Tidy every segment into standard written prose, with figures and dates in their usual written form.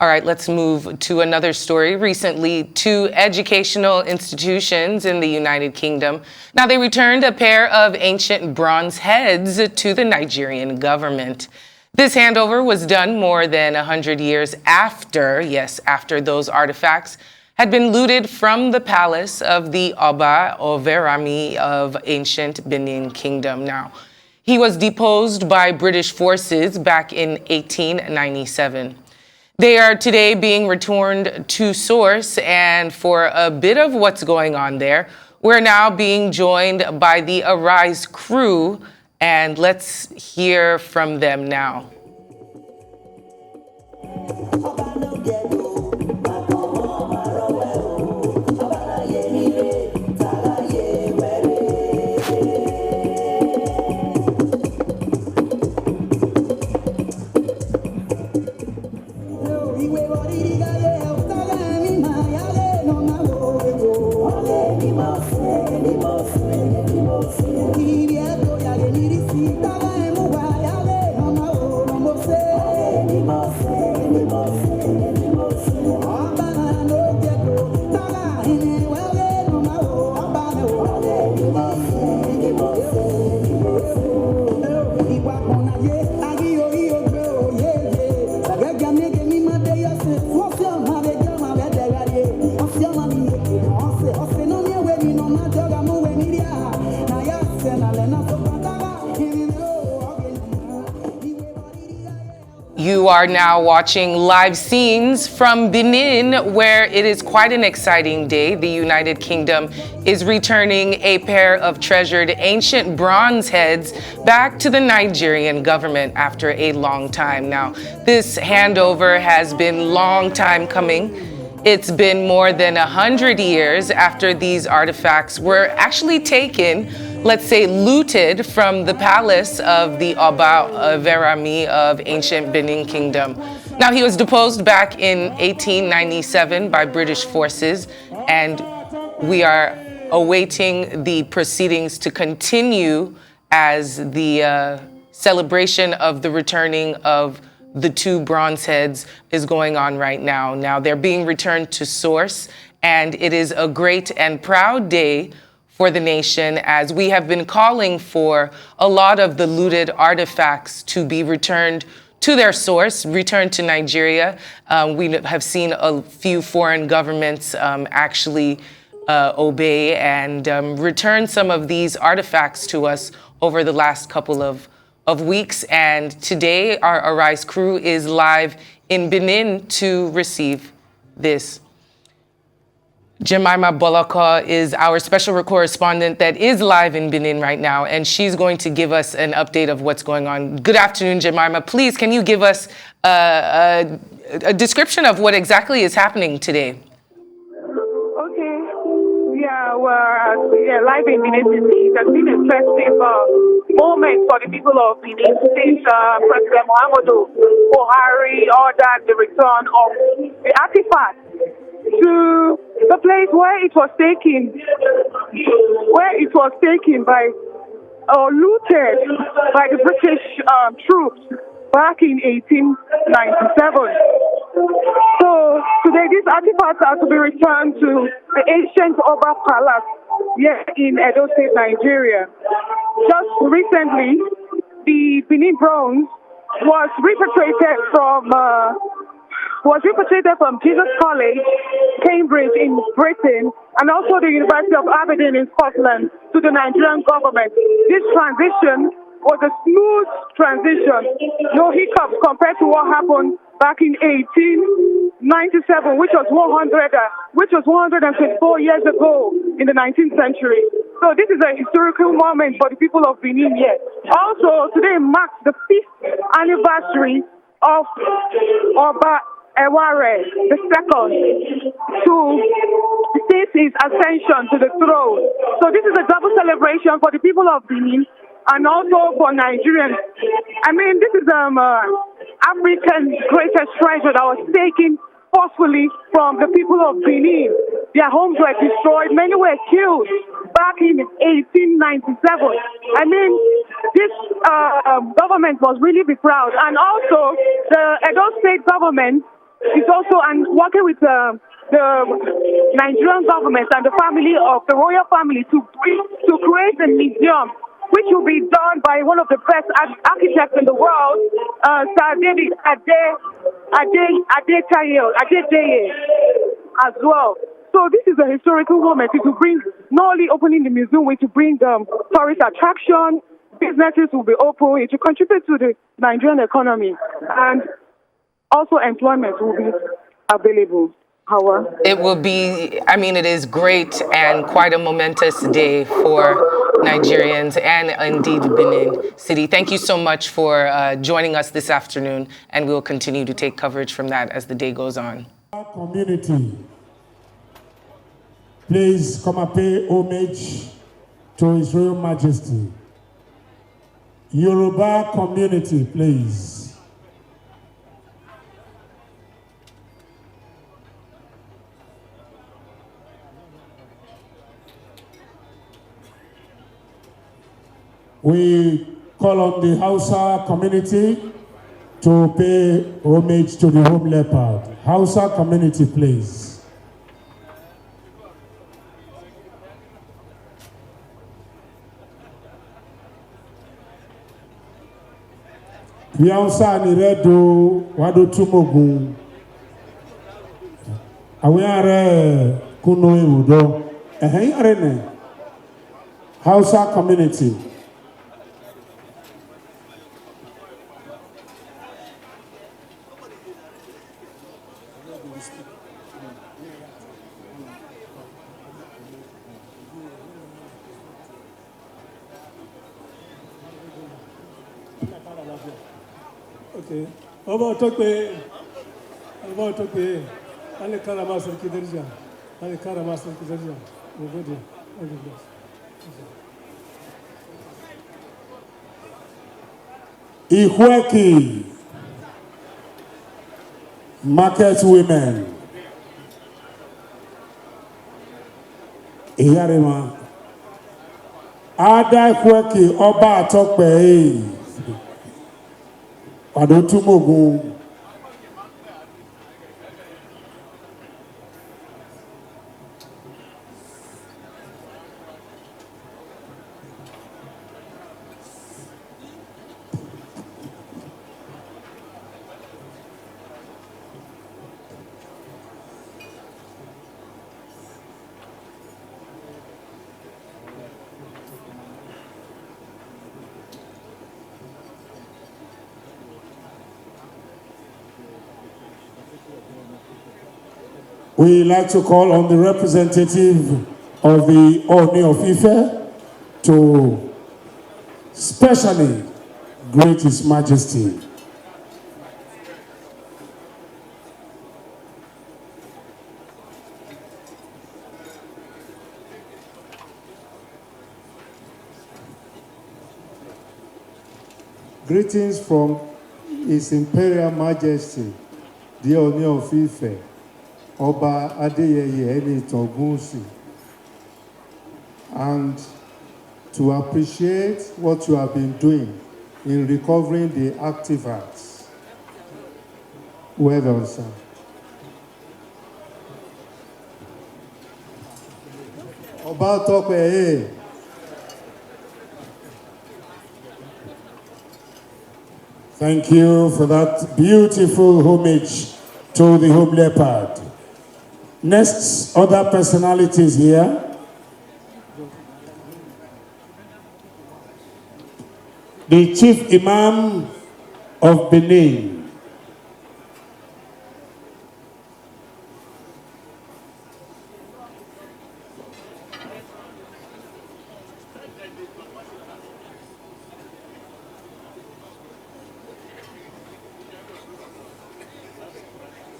All right, let's move to another story. Recently, two educational institutions in the United Kingdom. Now, they returned a pair of ancient bronze heads to the Nigerian government. This handover was done more than 100 years after, after those artifacts had been looted from the palace of the Oba Overami of ancient Benin Kingdom. Now, he was deposed by British forces back in 1897. They are today being returned to source, and for a bit of what's going on there, we're now being joined by the Arise crew, and let's hear from them now. You are now watching live scenes from Benin, where it is quite an exciting day. The United Kingdom is returning a pair of treasured ancient bronze heads back to the Nigerian government after a long time. Now, this handover has been long time coming. It's been more than 100 years after these artifacts were actually taken, let's say looted, from the palace of the Oba Overami of ancient Benin Kingdom. Now, he was deposed back in 1897 by British forces, and we are awaiting the proceedings to continue as the celebration of the returning of the two bronze heads is going on right now. Now, they're being returned to source, and it is a great and proud day for the nation, as we have been calling for a lot of the looted artifacts to be returned to their source, returned to Nigeria. We have seen a few foreign governments actually obey and return some of these artifacts to us over the last couple of weeks. And today, our Arise crew is live in Benin to receive this. Jemima Boloko is our special correspondent that is live in Benin right now, and she's going to give us an update of what's going on. Good afternoon, Jemima. Please, can you give us a description of what exactly is happening today? Okay. Yeah, we're live in Benin City. It has been a festive moment for the people of Benin since President Muhammadu Buhari ordered the return of the artifact to the place where it was taken by or looted by the British troops back in 1897. So today these artifacts are to be returned to the ancient Oba Palace here in Edo State, Nigeria. Just recently, the Benin bronze was repatriated from Jesus College, Cambridge in Britain, and also the University of Aberdeen in Scotland to the Nigerian government. This transition was a smooth transition, no hiccups compared to what happened back in 1897, which was 124 years ago in the 19th century. So this is a historical moment for the people of Benin here. Also, today marks the 5th anniversary of Oba Eware II since his ascension to the throne. So this is a double celebration for the people of Benin and also for Nigerians. I mean, this is Africa's greatest treasure that was taken forcefully from the people of Benin. Their homes were destroyed. Many were killed back in 1897. I mean, this government was really be proud. And also, the Edo State government is also and working with the Nigerian government and the family of the royal family to create a museum, which will be done by one of the best architects in the world, Sir David Adetaye as well. So this is a historical moment. It will bring, not only opening the museum, it will bring tourist attraction, businesses will be open, it will contribute to the Nigerian economy, and also employment will be available. Howard? It will be, I mean, it is great and quite a momentous day for Nigerians and indeed Benin City. Thank you so much for joining us this afternoon, and we'll continue to take coverage from that as the day goes on. Our community, please come and pay homage to His Royal Majesty. Yoruba community, please. We call on the Hausa community to pay homage to the home leopard. Hausa community, please. We Hausa ni redo wado tumogun. Awe are kuno ewudo. Are ne. Hausa community. Okay. About to pay. Ale karama sarki darja. Ale karama sarki darja. Mu gode. Ihueki, market women. Iyarema. Ada Ihueki Oba Atokpe. Padotumogun. We like to call on the representative of the Oni of Ife to specially greet His Majesty. Greetings from His Imperial Majesty, the Oni of Ife, Oba Adeyeye Enitan Ogunwusi, and to appreciate what you have been doing in recovering the artifacts. Well done, sir. Oba Atokpe. Thank you for that beautiful homage to the home leopard. Next, other personalities here. The Chief Imam of Benin.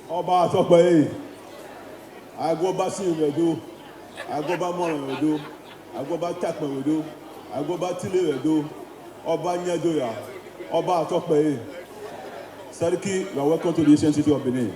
Oba Atokpe, Agoba Silvedo, Agoba Moredo, Agoba Takmedo, Agoba Tileredo, Oba Nyadoya, Oba Atokpe. Sarki, you are welcome to the ancient city of Benin.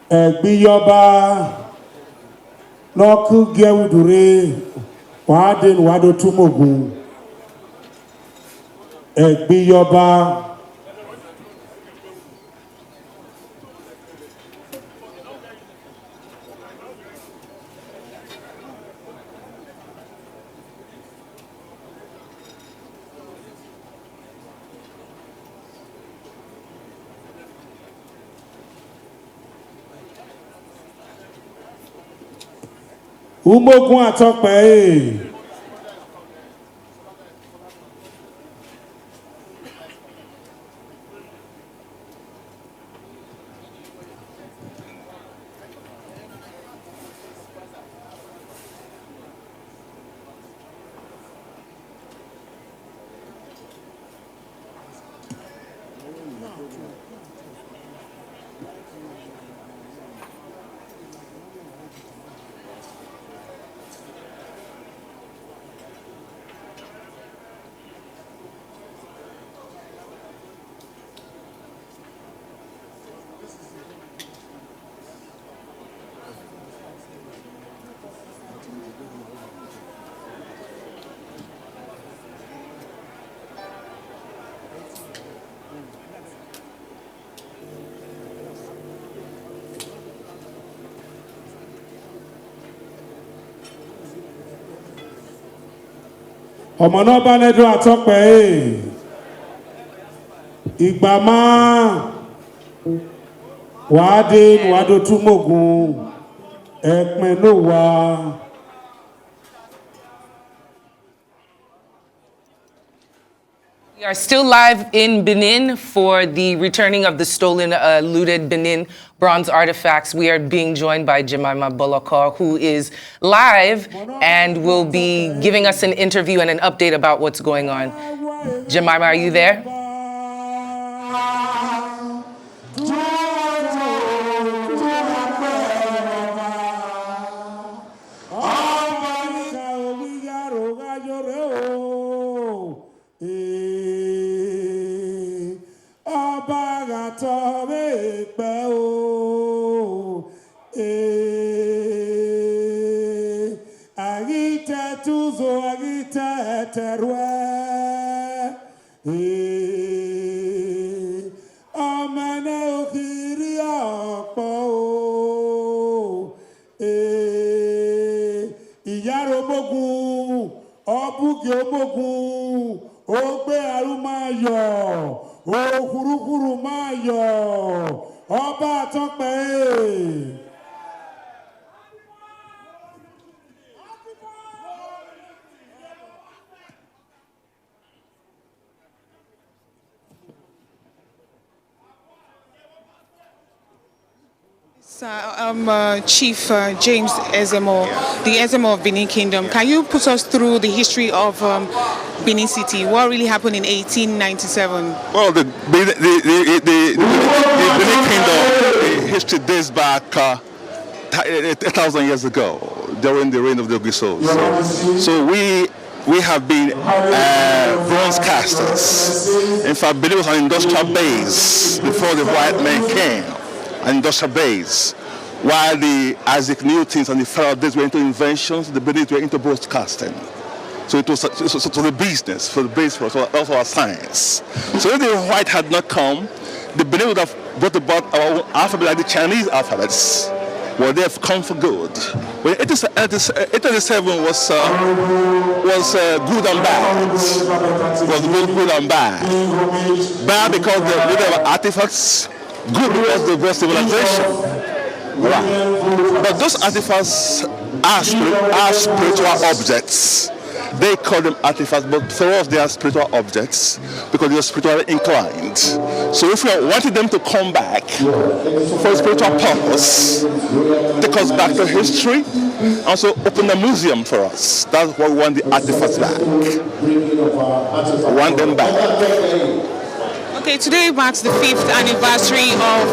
Egbiyoba Loku Gewudure Wadin Wado Tumogun Egbiyoba Umogun Atokpe ọmọ náà bá lẹ́dọ̀ Àtọ́pẹ́ ìgbàmá wàádé wàádó túmọ̀gùn ẹ̀pìn ló wà. We are still live in Benin for the returning of the stolen, looted Benin bronze artifacts. We are being joined by Jemima Bolokor, who is live and will be giving us an interview and an update about what's going on. Jemima, are you there? Chief James Ezemo, the Ezemo of Benin Kingdom. Can you put us through the history of Benin City? What really happened in 1897? Well, the Benin Kingdom, the history dates back 1,000 years ago, during the reign of the Ogisos. So we have been bronze casters. In fact, Benin was an industrial base before the white men came. An industrial base. While the Isaac Newtons and the Faradays were into inventions, the Benin were into broadcasting. So it was the business, for the base for also our science. So if the white had not come, the Benin would have brought about our own alphabet like the Chinese alphabets. Well, they have come for good. When 1887 was good and bad. Was good and bad. Bad because they were artifacts. Good because they were civilization. Right. But those artifacts are spiritual objects. They call them artifacts, but for us they are spiritual objects because they are spiritually inclined. So if we wanted them to come back for a spiritual purpose, take us back to history, also open a museum for us. That's what we want the artifacts back. We want them back. Okay, today marks the 5th anniversary of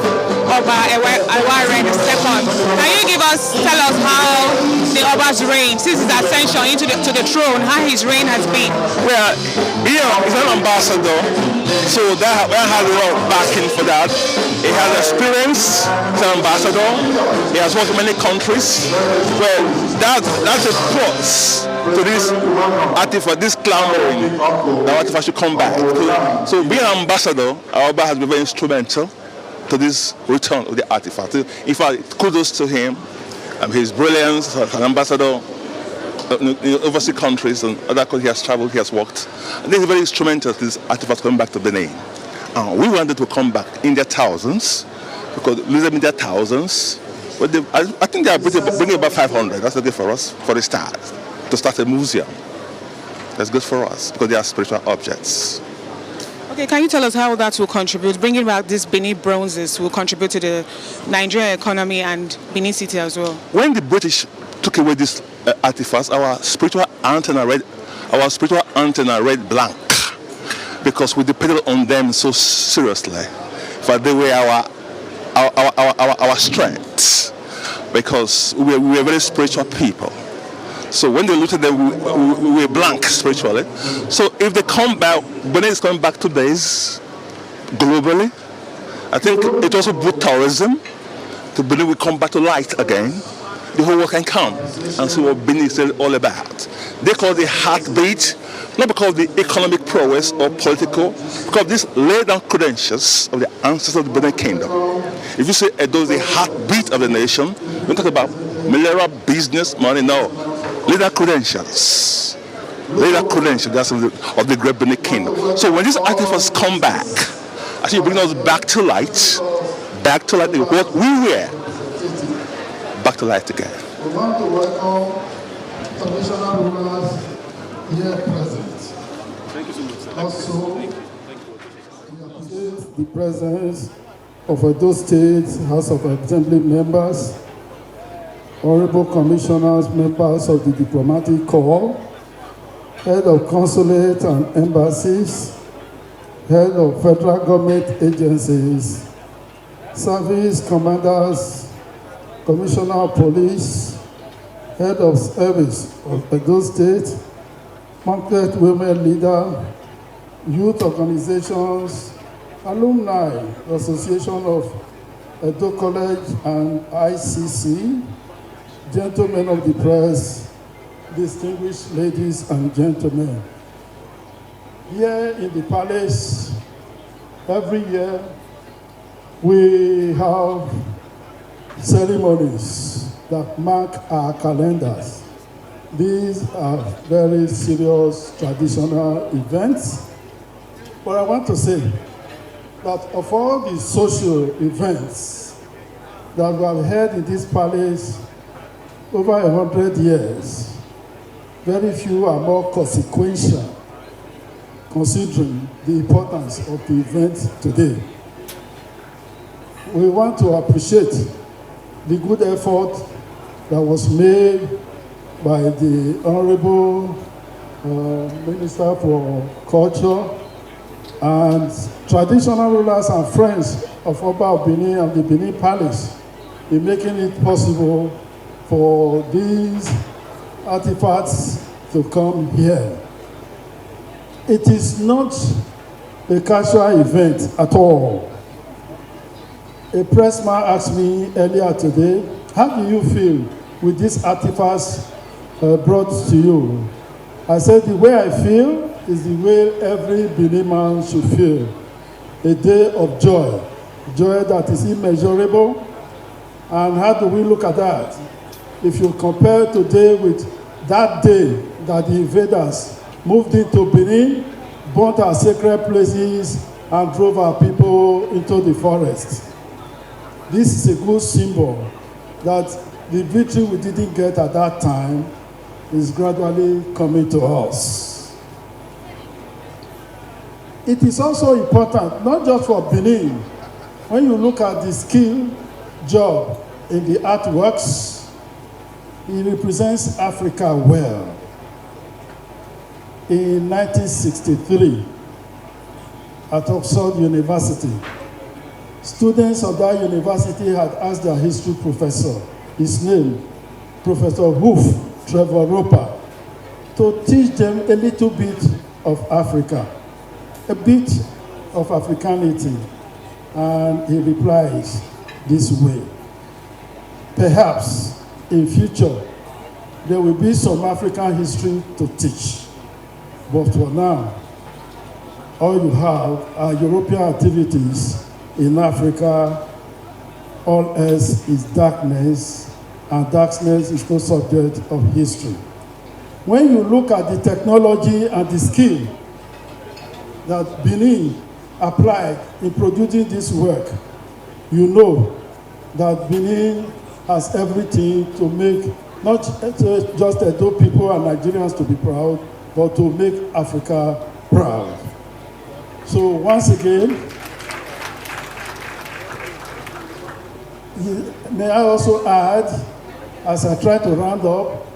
Oba Ewaren II. Tell us how the Oba's reign, since his ascension to the throne, how his reign has been? Well, he's an ambassador, so that has a lot of backing for that. He has experience as an ambassador. He has worked in many countries. Well, that's a plus to this artifact, this clamoring that artifact should come back. So being an ambassador, Oba has been very instrumental to this return of the artifact. In fact, kudos to him. His brilliance as an ambassador in overseas countries and other countries he has traveled, he has worked. And this is very instrumental to this artifact coming back to Benin. We wanted to come back in their thousands, because losing in their thousands, but I think they are bringing about 500. That's okay for us, for the start, to start a museum. That's good for us, because they are spiritual objects. Okay, can you tell us how that will contribute? Bringing back these Benin bronzes will contribute to the Nigerian economy and Benin City as well. When the British took away these artifacts, our spiritual antenna read blank, because we depended on them so seriously. But they were our strength, because we were very spiritual people. So when they looked at them, we were blank spiritually. So if they come back, Benin is coming back to base globally. I think it also boosts tourism. To Benin will come back to light again. The whole world can come and see what Benin is all about. They call it the heartbeat, not because of the economic prowess or political, because of these laid down credentials of the ancestors of the Benin Kingdom. If you say Edo is the heartbeat of the nation, we don't talk about malaria, business, money, no. Laid-down credentials. Laid-down credentials, that's of the great Benin Kingdom. So when these artifacts come back, actually bring us back to light, what we were, back to light again. We want to welcome traditional rulers here present. Thank you so much, sir. Also, we appreciate the presence of Edo State House of Assembly members, honorable commissioners, members of the diplomatic corps, head of consulate and embassies, head of federal government agencies, service commanders, commissioner of police, head of service of Edo State, market women leader, youth organizations, alumni association of Edo College and ICC, gentlemen of the press, distinguished ladies and gentlemen. Here in the palace, every year we have ceremonies that mark our calendars. These are very serious traditional events. But I want to say that of all the social events that we have held in this palace over 100 years, very few are more consequential, considering the importance of the event today. We want to appreciate the good effort that was made by the Honorable Minister for Culture and traditional rulers and friends of Oba of Benin and the Benin Palace in making it possible for these artifacts to come here. It is not a casual event at all. A pressman asked me earlier today, how do you feel with these artifacts brought to you? I said, the way I feel is the way every Benin man should feel. A day of joy, joy that is immeasurable. And how do we look at that? If you compare today with that day that the invaders moved into Benin, burnt our sacred places, and drove our people into the forest. This is a good symbol that the victory we didn't get at that time is gradually coming to us. It is also important, not just for Benin, when you look at the skill job in the artworks, it represents Africa well. In 1963, at Oxford University, students of that university had asked their history professor, his name, Professor Hoof Trevor Roper, to teach them a little bit of Africa, a bit of Africanity. And he replies this way: perhaps in future there will be some African history to teach, but for now, all you have are European activities in Africa. All else is darkness, and darkness is no subject of history. When you look at the technology and the skill that Benin applied in producing this work, you know that Benin has everything to make not just Edo people and Nigerians to be proud, but to make Africa proud. So once again, may I also add, as I try to round up,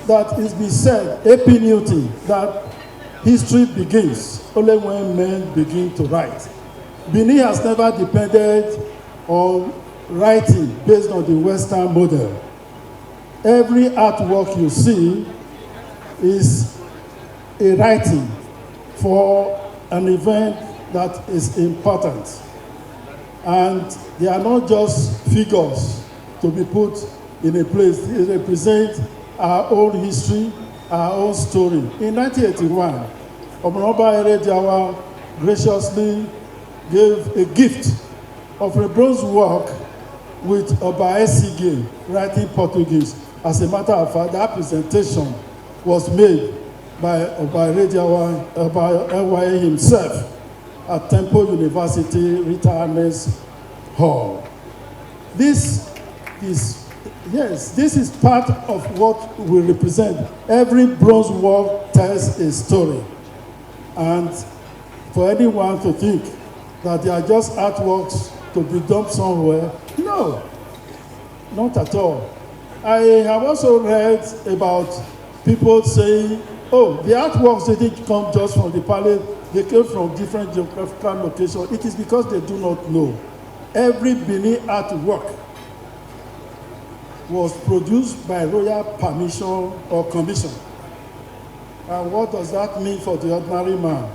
that it's been said, epineuty, that history begins only when men begin to write. Benin has never depended on writing based on the Western model. Every artwork you see is a writing for an event that is important. And they are not just figures to be put in a place. They represent our own history, our own story. In 1981, Omonoba Erejawa graciously gave a gift of a bronze work with Oba Esige writing Portuguese. As a matter of fact, that presentation was made by Oba Erejawa, Oba Ewaye himself at Temple University Retirement Hall. This is part of what we represent. Every bronze work tells a story. And for anyone to think that they are just artworks to be dumped somewhere, no, not at all. I have also read about people saying, oh, the artworks didn't come just from the palace, they came from different geographical locations. It is because they do not know. Every Benin artwork was produced by royal permission or commission. And what does that mean for the ordinary man?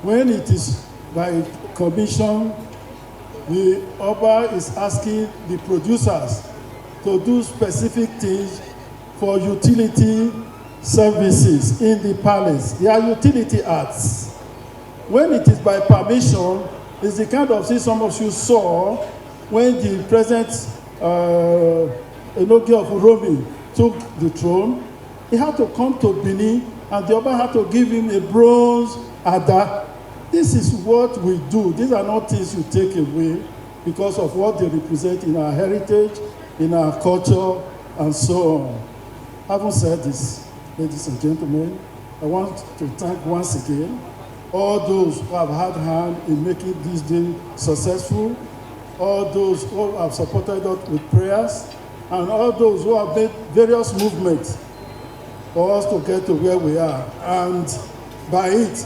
When it is by commission, the Oba is asking the producers to do specific things for utility services in the palace. They are utility arts. When it is by permission, it's the kind of thing some of you saw when the present Enoki of Uromi took the throne. He had to come to Benin, and the Oba had to give him a bronze Ada. This is what we do. These are not things you take away because of what they represent in our heritage, in our culture, and so on. Having said this, ladies and gentlemen, I want to thank once again all those who have had hand in making this day successful, all those who have supported us with prayers, and all those who have made various movements for us to get to where we are. And by it,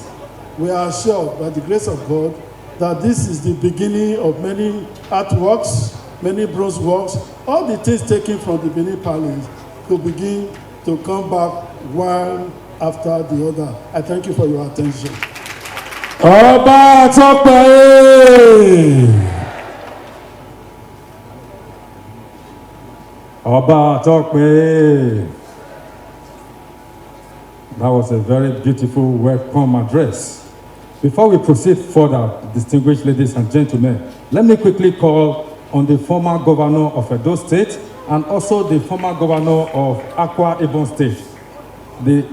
we are assured, by the grace of God, that this is the beginning of many artworks, many bronze works, all the things taken from the Benin Palace to begin to come back one after the other. I thank you for your attention. Ọba Tope! Ọba Tope! That was a very beautiful welcome address. Before we proceed further, distinguished ladies and gentlemen, let me quickly call on the former governor of Edo State and also the former governor of Akwa Ibom State, the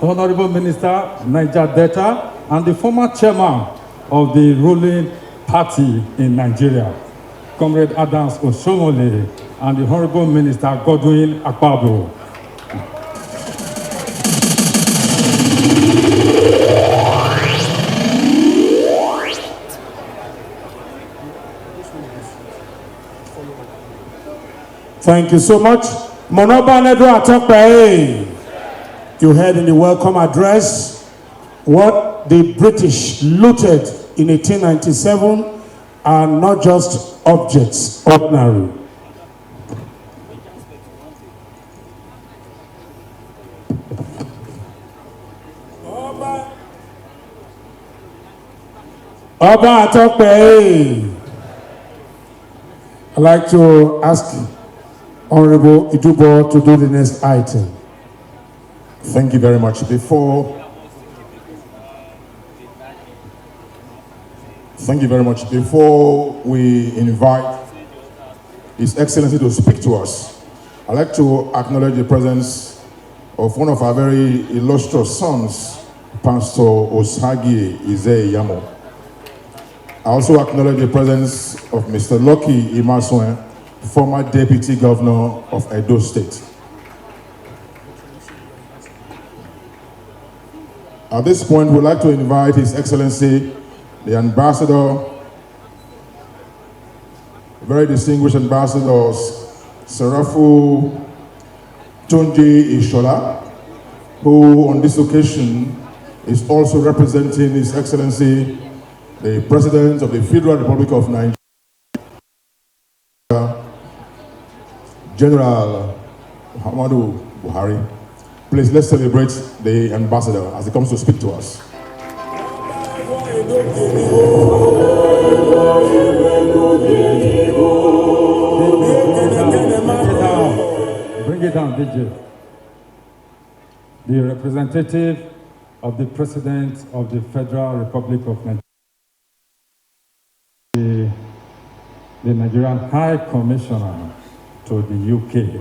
Honorable Minister, Niger Delta, and the former chairman of the ruling party in Nigeria, Comrade Adams Oshomole, and the Honorable Minister Godwin Akpabio. Thank you so much. Monoba Nedra Tope. You heard in the welcome address what the British looted in 1897 are not just objects, ordinary. Oba Atope. I'd like to ask Honorable Idubo to do the next item. Thank you very much. Before we invite His Excellency to speak to us, I'd like to acknowledge the presence of one of our very illustrious sons, Pastor Osagi Ize-Iyamo. I also acknowledge the presence of Mr. Lucky Imasuen, former Deputy Governor of Edo State. At this point, we'd like to invite His Excellency, the Ambassador, very distinguished ambassadors, Serafu Tunji Ishola, who on this occasion is also representing His Excellency, the President of the Federal Republic of Nigeria, General Muhammadu Buhari. Please, let's celebrate the ambassador as he comes to speak to us. Bring it down, DJ. The representative of the President of the Federal Republic of Nigeria, the Nigerian High Commissioner to the UK.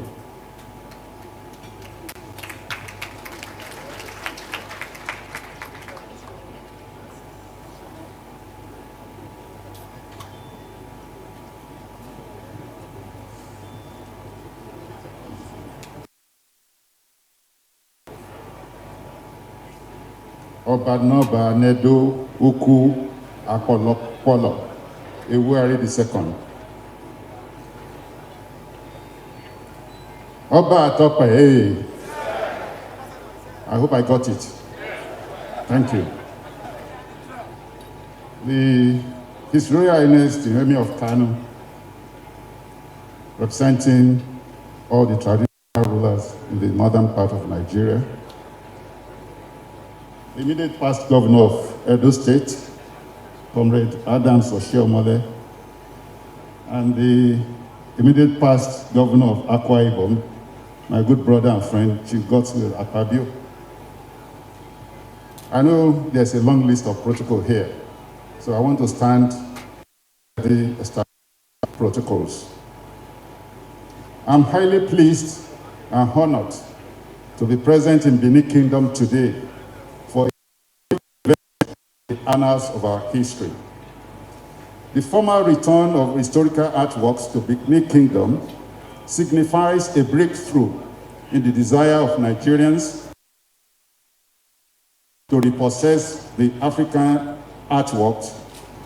Obanoba Nedo Uku Akolokpolo, Ewuari II. Oba Atope, hey. I hope I got it. Thank you. His Royal Highness, the Emir of Kano, representing all the traditional rulers in the northern part of Nigeria, the immediate past governor of Edo State, Comrade Adams Oshiomhole, and the immediate past governor of Akwa Ibom, my good brother and friend, Chief Godswill Akpabio. I know there's a long list of protocol here, so I want to stand the established protocols. I'm highly pleased and honored to be present in Benin Kingdom today for the annals of our history. The formal return of historical artworks to Benin Kingdom signifies a breakthrough in the desire of Nigerians to repossess the African artworks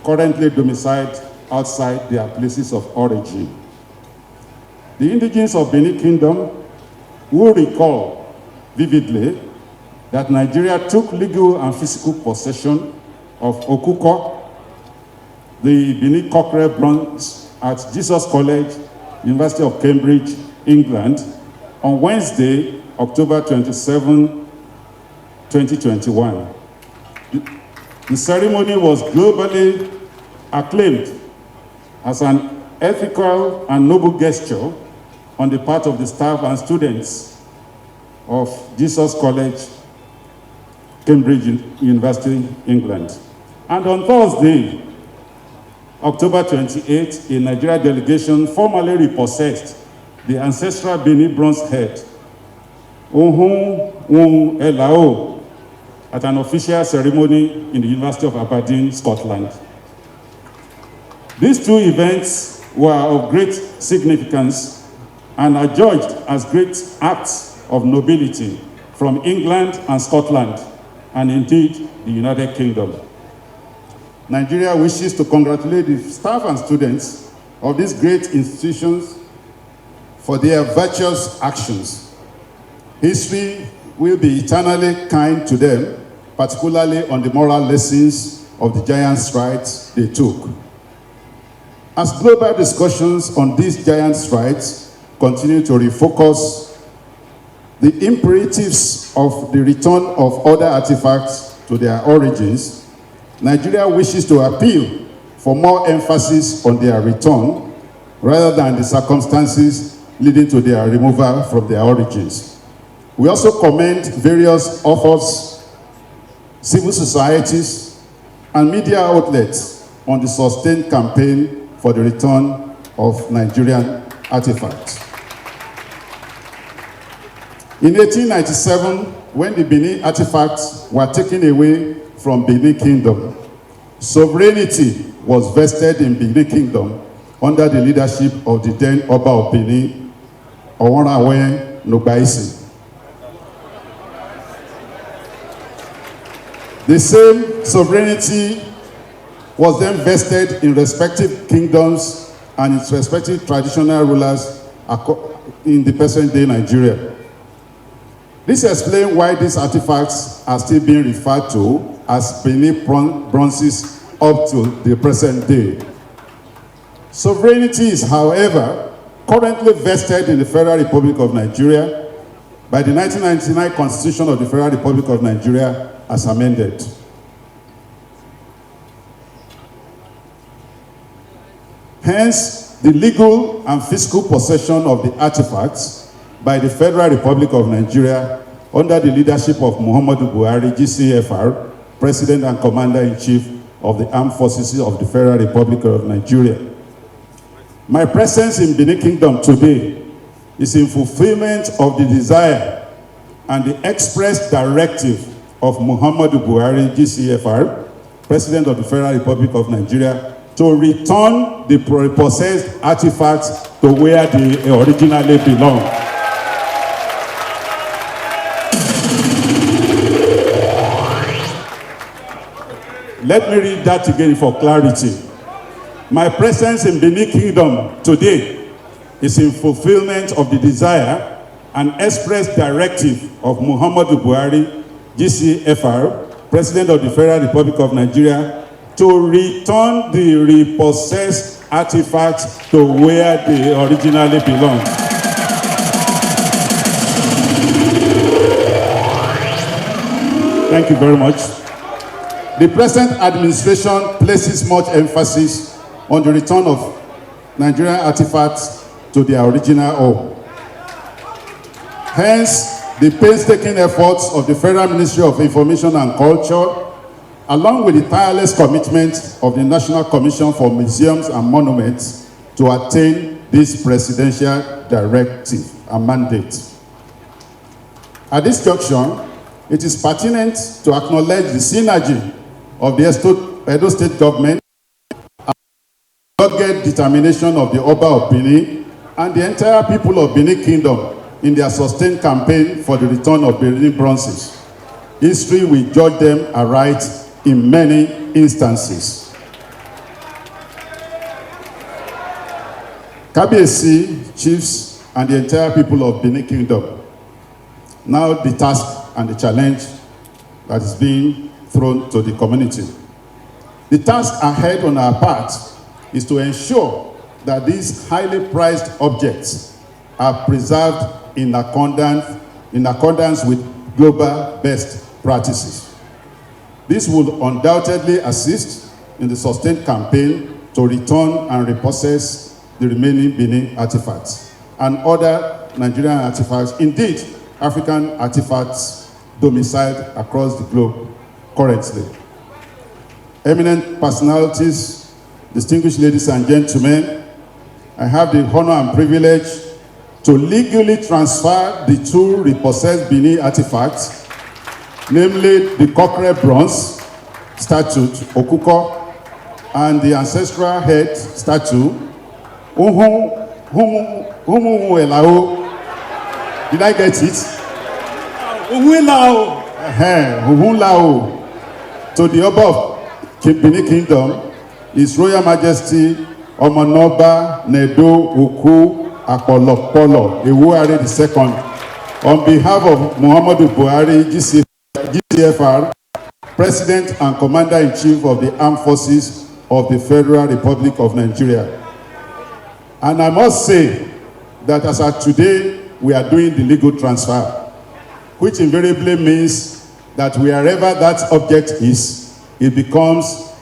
currently domiciled outside their places of origin. The indigenes of Benin Kingdom will recall vividly that Nigeria took legal and physical possession of Okuko, the Benin Cockerel bronze at Jesus College, University of Cambridge, England, on Wednesday, October 27, 2021. The ceremony was globally acclaimed as an ethical and noble gesture on the part of the staff and students of Jesus College, Cambridge University, England. And on Thursday, October 28, a Nigeria delegation formally repossessed the ancestral Benin bronze head, Ohun Elao, at an official ceremony in the University of Aberdeen, Scotland. These two events were of great significance and are judged as great acts of nobility from England and Scotland, and indeed the United Kingdom. Nigeria wishes to congratulate the staff and students of these great institutions for their virtuous actions. History will be eternally kind to them, particularly on the moral lessons of the giant strides they took. As global discussions on these giant strides continue to refocus the imperatives of the return of other artifacts to their origins, Nigeria wishes to appeal for more emphasis on their return rather than the circumstances leading to their removal from their origins. We also commend various authors, civil societies, and media outlets on the sustained campaign for the return of Nigerian artifacts. In 1897, when the Benin artifacts were taken away from Benin Kingdom, sovereignty was vested in Benin Kingdom under the leadership of the then Oba of Benin, Oworawen Nogbaisi. The same sovereignty was then vested in respective kingdoms and its respective traditional rulers in the present-day Nigeria. This explains why these artifacts are still being referred to as Benin bronzes up to the present day. Sovereignty is, however, currently vested in the Federal Republic of Nigeria by the 1999 Constitution of the Federal Republic of Nigeria as amended. Hence, the legal and fiscal possession of the artifacts by the Federal Republic of Nigeria under the leadership of Muhammadu Buhari, GCFR, President and Commander-in-Chief of the Armed Forces of the Federal Republic of Nigeria. My presence in Benin Kingdom today is in fulfillment of the desire and the express directive of Muhammadu Buhari, GCFR, President of the Federal Republic of Nigeria, to return the repossessed artifacts to where they originally belong. Let me read that again for clarity. My presence in Benin Kingdom today is in fulfillment of the desire and express directive of Muhammadu Buhari, GCFR, President of the Federal Republic of Nigeria, to return the repossessed artifacts to where they originally belong. Thank you very much. The present administration places much emphasis on the return of Nigerian artifacts to their original home. Hence, the painstaking efforts of the Federal Ministry of Information and Culture, along with the tireless commitment of the National Commission for Museums and Monuments to attain this presidential directive and mandate. At this junction, it is pertinent to acknowledge the synergy of the Edo State government, and the dogged determination of the Oba of Benin and the entire people of Benin Kingdom in their sustained campaign for the return of Benin bronzes. History will judge them aright in many instances. Kabiyesi, chiefs, and the entire people of Benin Kingdom, now the task and the challenge that is being thrown to the community. The task ahead on our part is to ensure that these highly prized objects are preserved in accordance with global best practices. This will undoubtedly assist in the sustained campaign to return and repossess the remaining Benin artifacts and other Nigerian artifacts, indeed African artifacts domiciled across the globe currently. Eminent personalities, distinguished ladies and gentlemen, I have the honor and privilege to legally transfer the two repossessed Benin artifacts, namely the Cockerel bronze statue, Okuko, and the ancestral head statue, Did I get it? To the Oba of Benin Kingdom, His Royal Majesty Omanoba Nedo Uku Apolopolo Ewuare II, on behalf of Muhammadu Buhari, GCFR, President and Commander-in-Chief of the Armed Forces of the Federal Republic of Nigeria. And I must say that as of today, we are doing the legal transfer, which invariably means that wherever that object is, it becomes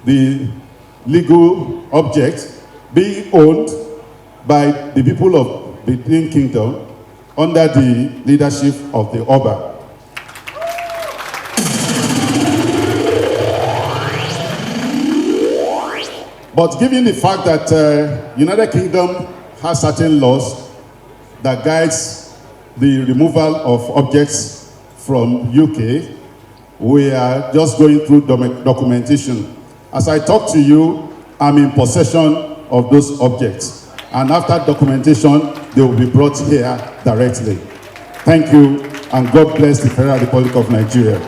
the legal object being owned by the people of the Benin Kingdom under the leadership of the Oba. But given the fact that United Kingdom has certain laws that guides the removal of objects from UK, we are just going through documentation. As I talk to you, I'm in possession of those objects. And after documentation, they will be brought here directly. Thank you, and God bless the Federal Republic of Nigeria.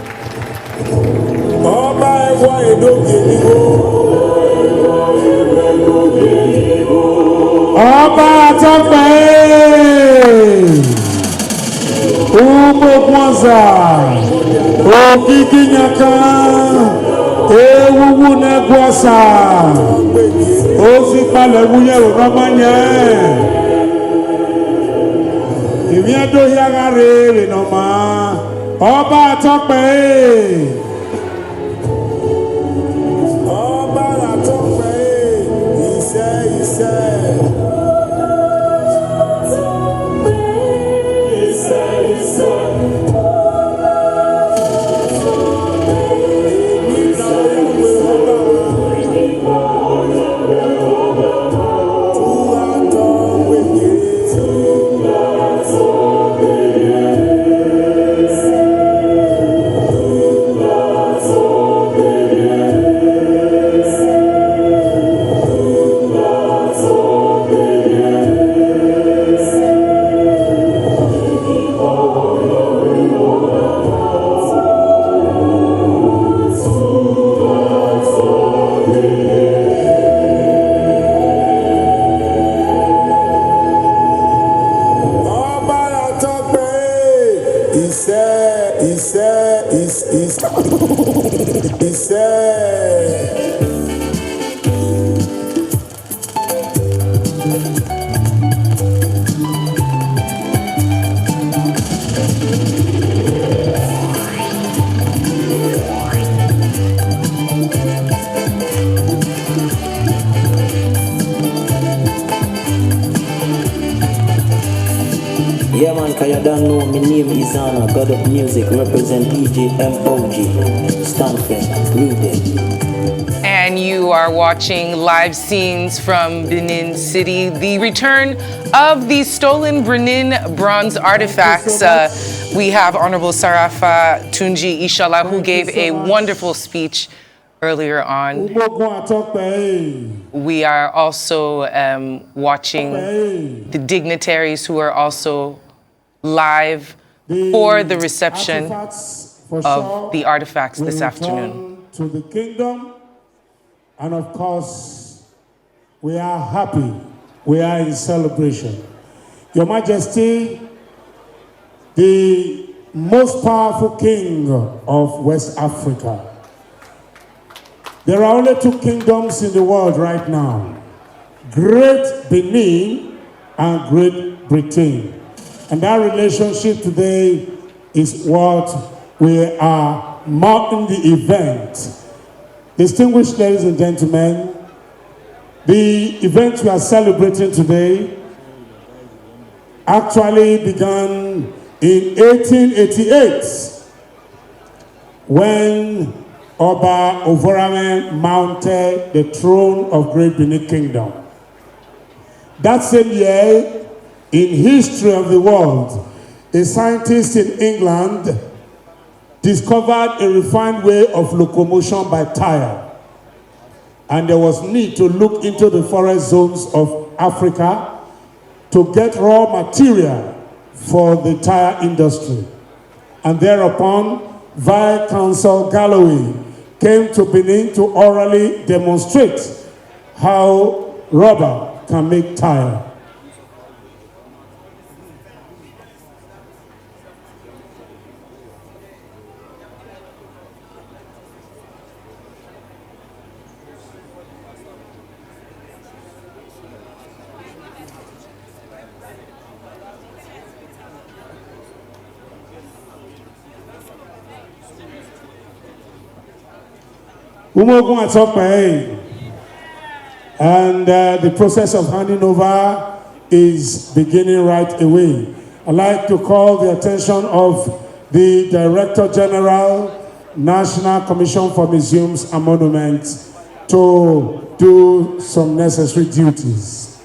Ọba Àtọ́pẹ́ Umokwanza Okikinyaka Ewuwu Negwasa Ofikpalẹ̀ wúyẹ̀ òrọ́mọ́nyẹ́ Ìmí ẹ̀dọ́hìára rèé nọ̀mà Ọba Àtọ́pẹ́. Yeah man, cause you don't know, my name is Anna, God of Music, represent DJ MOG, Stanford, Rudin. And you are watching live scenes from Benin City, the return of the stolen Benin bronze artifacts. We have Honorable Sarafa Tunji Ishala, who gave a wonderful speech earlier on. We are also watching the dignitaries who are also live for the reception of the artifacts this afternoon. To the kingdom, and of course, we are happy. We are in celebration. Your Majesty, the most powerful king of West Africa. There are only two kingdoms in the world right now, Great Benin and Great Britain. And that relationship today is what we are marking the event. Distinguished ladies and gentlemen, the event we are celebrating today actually began in 1888 when Oba Ovorame mounted the throne of Great Benin Kingdom. That same year, in history of the world, a scientist in England discovered a refined way of locomotion by tire. And there was need to look into the forest zones of Africa to get raw material for the tire industry. And thereupon, Vice-Consul Galloway came to Benin to orally demonstrate how rubber can make tire. Umogun Atokpe. And the process of handing over is beginning right away. I'd like to call the attention of the Director General, National Commission for Museums and Monuments, to do some necessary duties.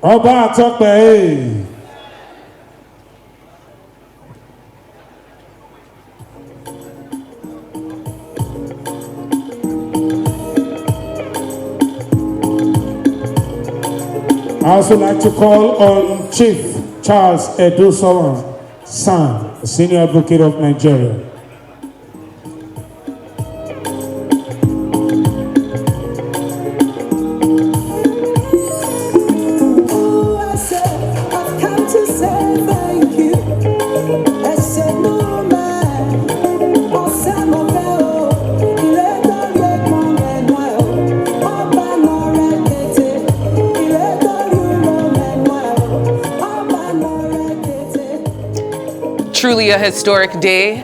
Oba Atokpe. I also like to call on Chief Charles Edosowa San, Senior Advocate of Nigeria. Truly a historic day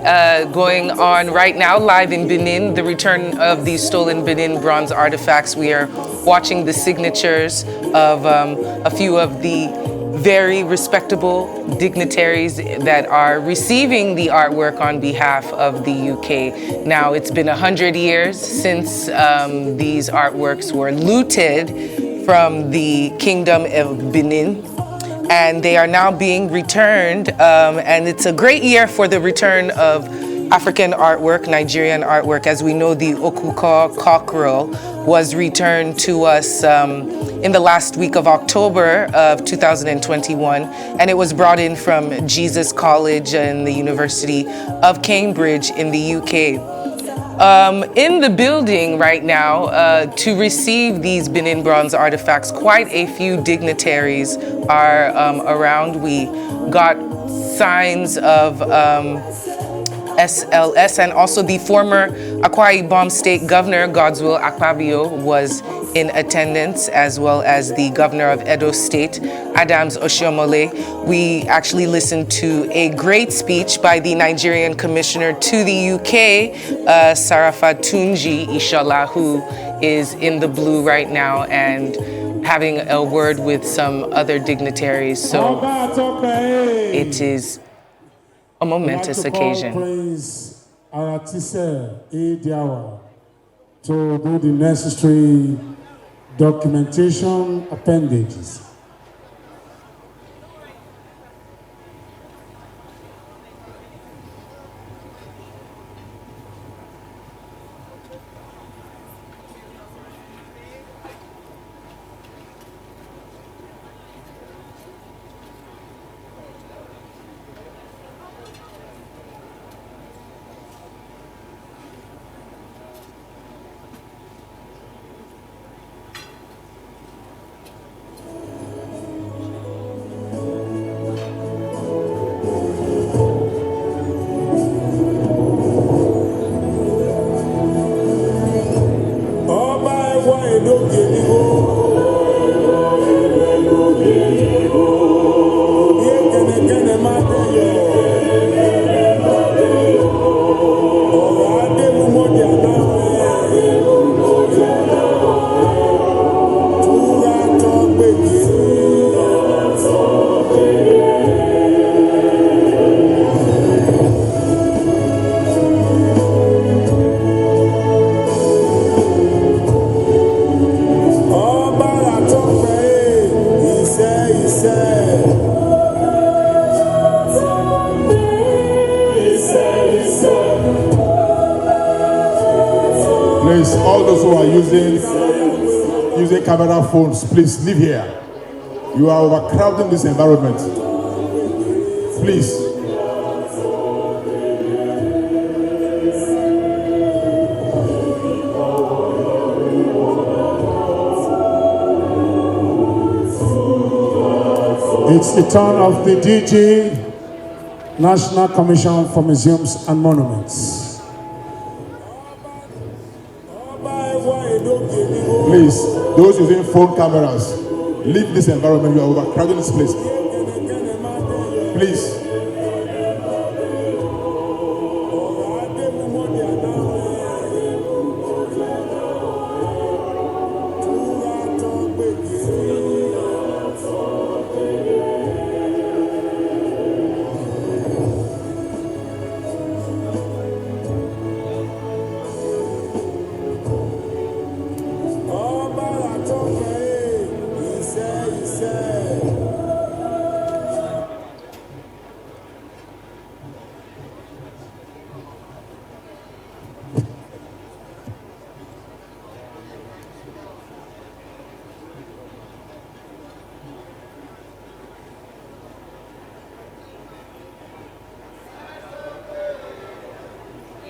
going on right now, live in Benin, the return of these stolen Benin bronze artifacts. We are watching the signatures of a few of the very respectable dignitaries that are receiving the artwork on behalf of the UK. Now, it's been 100 years since these artworks were looted from the Kingdom of Benin, and they are now being returned, and it's a great year for the return of African artwork, Nigerian artwork. As we know, the Okuko cockerel was returned to us in the last week of October of 2021, and it was brought in from Jesus College and the University of Cambridge in the UK. In the building right now, to receive these Benin bronze artifacts, quite a few dignitaries are around. We got signs of SLS, and also the former Akwa Ibom State Governor, Godswill Akpabio, was in attendance, as well as the Governor of Edo State, Adams Oshiomhole. We actually listened to a great speech by the Nigerian Commissioner to the UK, Sarafatunji Ishola, who is in the blue right now and having a word with some other dignitaries. So it is a momentous occasion. Prince Aratise Ediawa to do the necessary documentation appendages. Please, all those who are using camera phones, please leave here. You are overcrowding this environment. Please. It's the turn of the DG, National Commission for Museums and Monuments. Please, those using phone cameras, leave this environment. You are overcrowding this place. Please.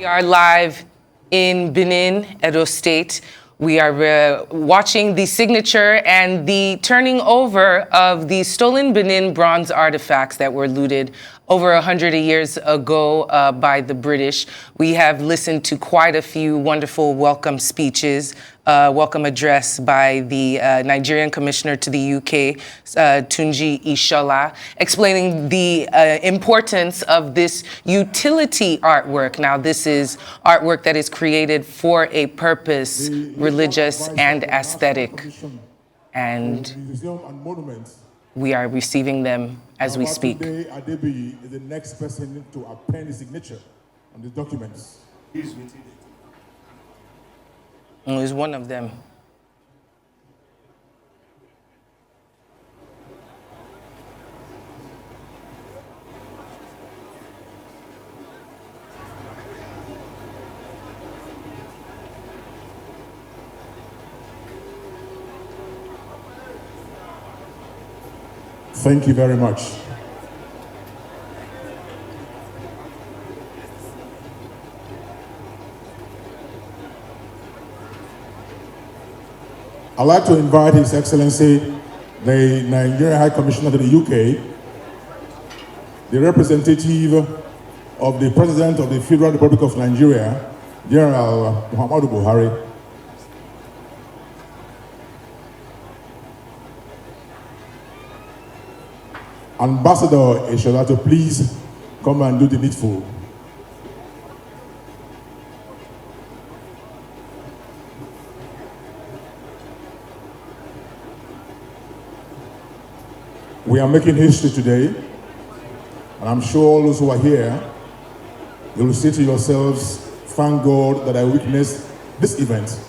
We are live in Benin, Edo State. We are watching the signature and the turning over of the stolen Benin bronze artifacts that were looted over 100 years ago by the British. We have listened to quite a few wonderful welcome speeches, welcome address by the Nigerian Commissioner to the UK, Tunji Ishola, explaining the importance of this utility artwork. Now, this is artwork that is created for a purpose, religious and aesthetic. And we are receiving them as we speak. Today, Adebi is the next person to append his signature on the documents. He's one of them. Thank you very much. I'd like to invite His Excellency, the Nigerian High Commissioner to the UK, the representative of the President of the Federal Republic of Nigeria, General Muhammadu Buhari, Ambassador Ishola, to please come and do the needful. We are making history today, and I'm sure all those who are here, you will say to yourselves, thank God that I witnessed this event.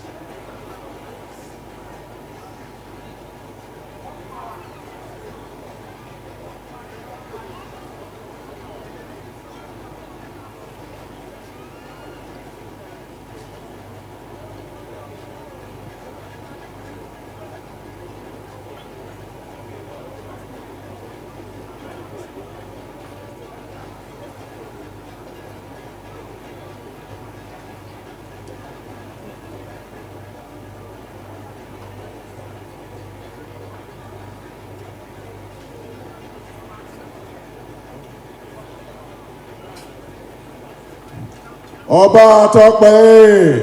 Oba Tokpe.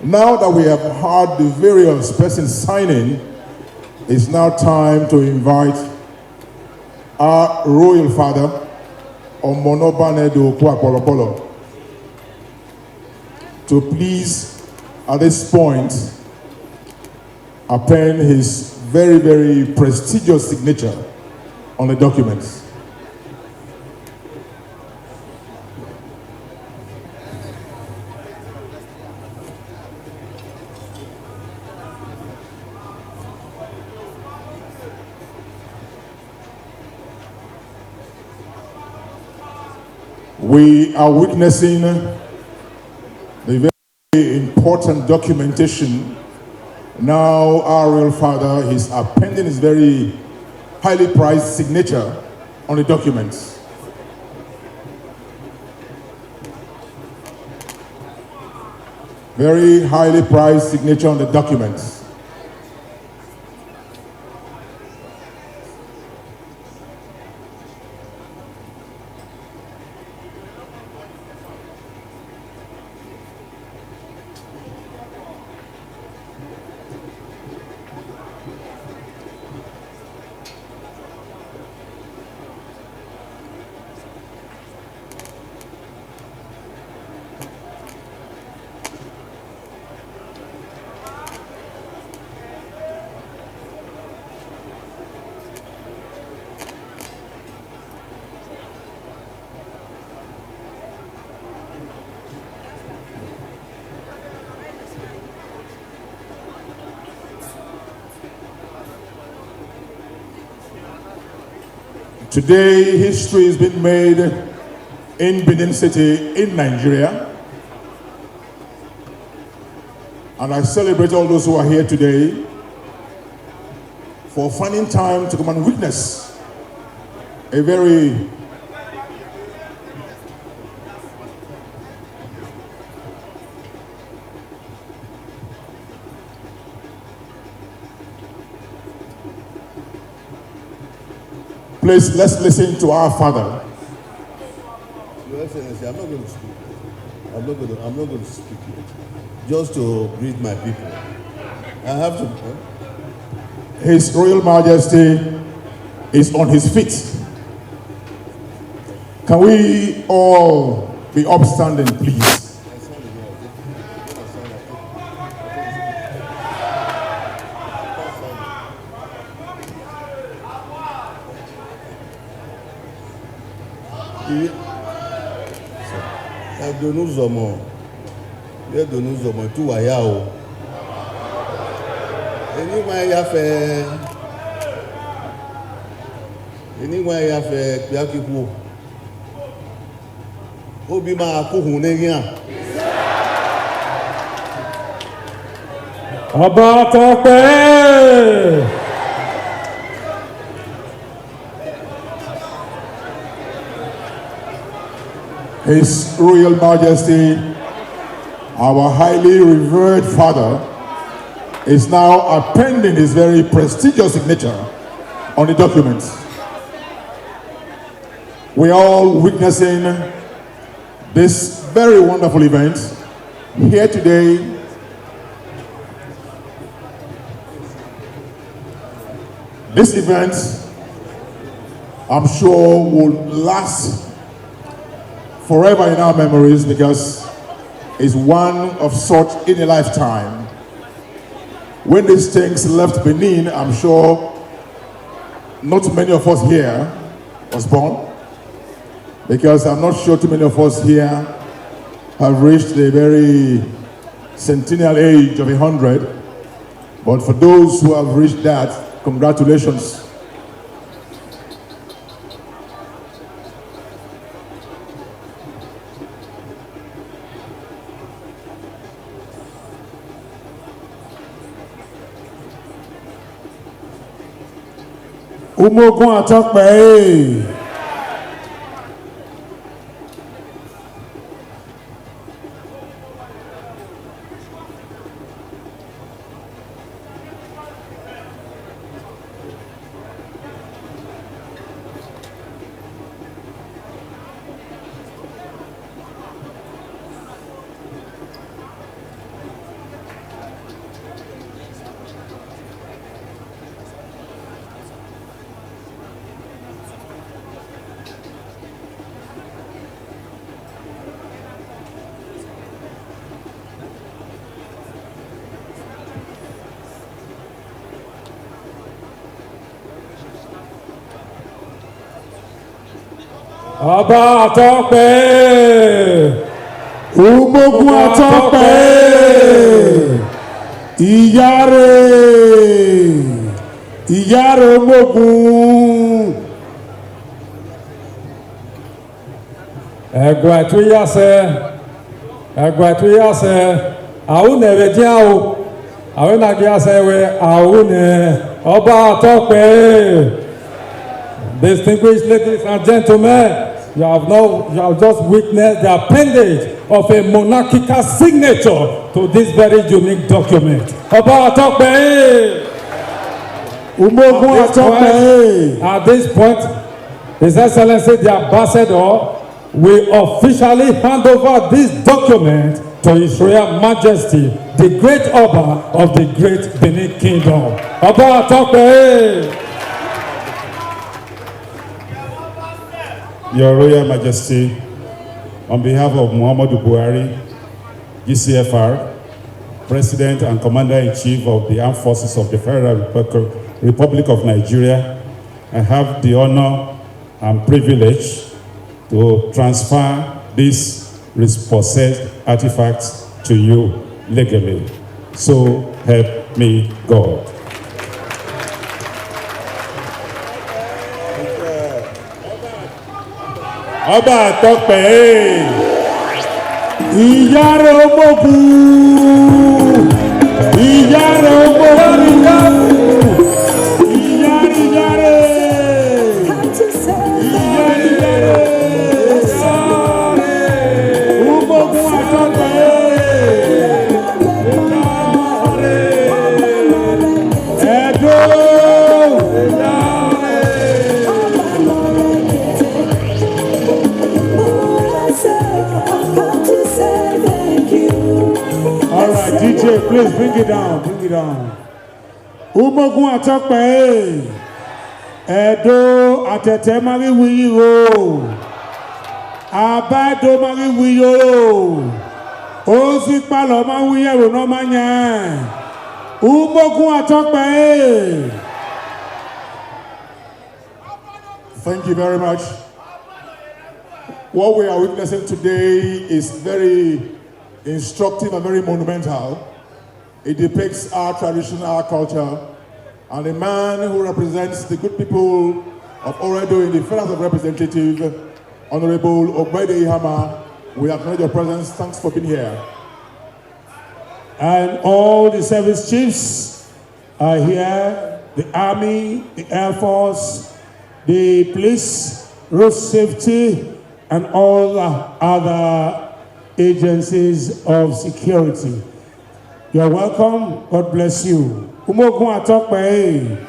Now that we have heard the various persons signing, it's now time to invite our royal father, Omonobanedo Kwapolopolo, to please, at this point, append his very, very prestigious signature on the documents. We are witnessing the very important documentation. Now our royal father is appending his very highly prized signature on the documents. Very highly prized signature on the documents. Today, history has been made in Benin City, in Nigeria. And I celebrate all those who are here today for finding time to come and witness a very Please, let's listen to our father. Your Excellency, I'm not going to speak. I'm not going to speak yet. Just to greet my people. I have to. His Royal Majesty is on his feet. Can we all be upstanding, please? Tout wayao. Anyway, ya fait Piakipo. Obima Kuhuneria. Abatope! His Royal Majesty, our highly revered father, is now appending his very prestigious signature on the document. We are all witnessing this very wonderful event here today. This event, I'm sure, will last forever in our memories because it's one of such in a lifetime. When these things left Benin, I'm sure not many of us here was born, because I'm not sure too many of us here have reached the very centennial age of 100. But for those who have reached that, congratulations. Umogun Atokpe. Ọba Atokpe, Umogun Atokpe, Iyare Umogun. Ẹgbẹ́ tó yàsẹ́, àwọn ẹ̀rẹ̀ jẹ́ àwọn nàgẹ́ yàsẹ́ wẹ̀ àwọn Ọba Atokpe. Distinguished ladies and gentlemen, you have just witnessed the appendage of a monarchical signature to this very unique document. Ọba Atokpe! Umogun Atokpe! At this point, His Excellency the Ambassador will officially hand over this document to His Royal Majesty, the Great Oba of the Great Benin Kingdom. Ọba Atokpe! Your Royal Majesty, on behalf of Muhammadu Buhari, GCFR, President and Commander-in-Chief of the Armed Forces of the Federal Republic of Nigeria, I have the honor and privilege to transfer these repossessed artifacts to you legally. So help me God. Ọba Atokpe, Iyare Umogun, Iyare Umogun, Iyare, Umogun Atokpe, Edo, DJ, please bring it down, bring it down. Umogun Atokpe, Edo Atete Mari Wiyiro, Abado Mari Wiyiro, Ozi Palo Ma Wiyero no Manya, Umogun Atokpe. Thank you very much. What we are witnessing today is very instructive and very monumental. It depicts our tradition, our culture, and a man who represents the good people of Oredo in the Federal House of Representatives, Honorable Ogbede Ihama. We acknowledge your presence. Thanks for being here. And all the service chiefs are here, the Army, the Air Force, the police, road safety, and all other agencies of security. You're welcome. God bless you. Umogun Atokpe.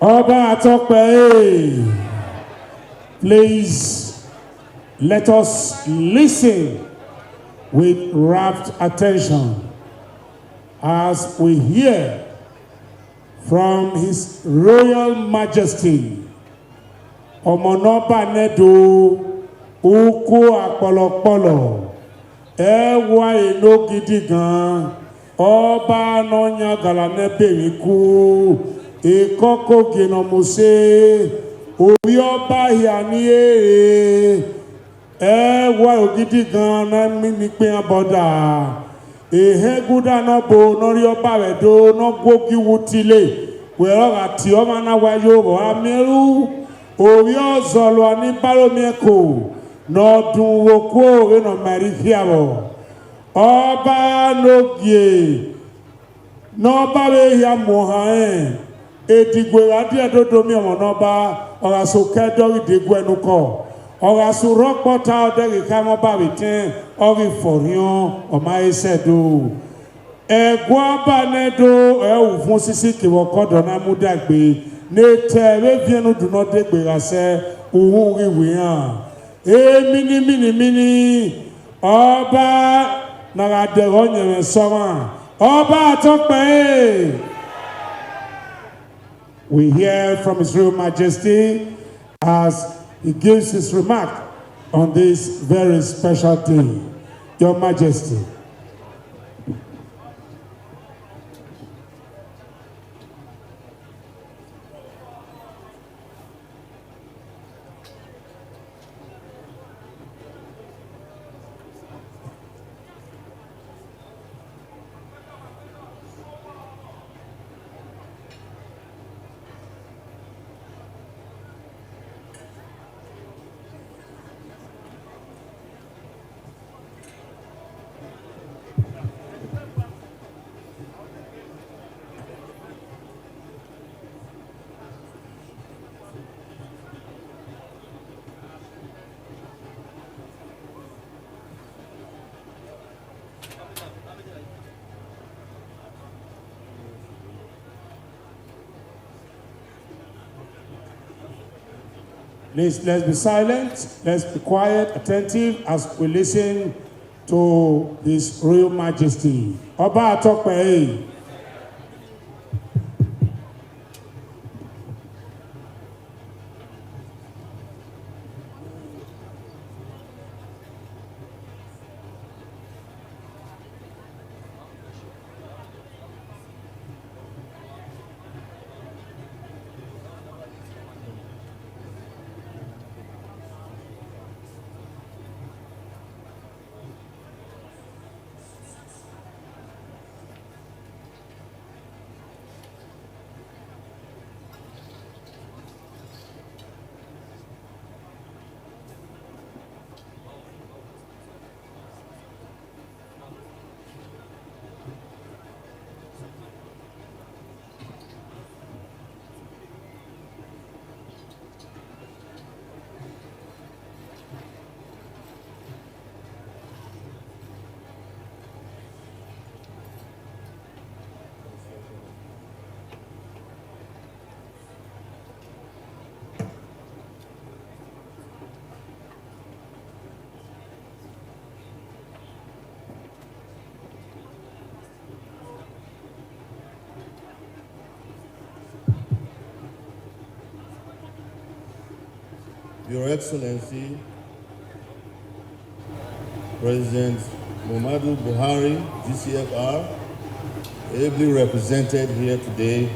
Oba Atokpe, please let us listen with rapt attention as we hear from His Royal Majesty Omonoba Nedo Uku Apolopolo Ewa Eno Gidigan Oba Nonya Galane Beriku Ekoko geno mose orí ọba ìyàní èrè ẹwà ògidì gan na mímí pé abọ́dà ehegúdà náà bo nọrí ọba rẹ̀ dó náà gbógi wútilé wẹ̀rọ àti ọmọ náà wáyé ọ̀rọ̀ amẹ́rú orí ọ̀zọ̀lọ̀ ní bálómiẹ̀kọ́ n'ọdún wokú òré nà mẹ́rí kíàrọ̀ ọba lógie n'ọba rẹ̀ yà mọ̀hán Edigwe adie dodo mi omonoba oraso kedori degwe nuko oraso rokpota oderi kamo ba bitin ori forion o ma esedo egwa ba nedo e fun sisi kiwo kodo na mudagbe ne te we vienu du no degbe rase ohun riwe han mini oba na ga de ronye soma oba Atokpe. We hear from His Royal Majesty as he gives his remark on this very special day. Your Majesty. Please, let's be silent, let's be quiet, attentive as we listen to His Royal Majesty. Oba Atokpe. Your Excellency, President Muhammadu Buhari, GCFR, ably represented here today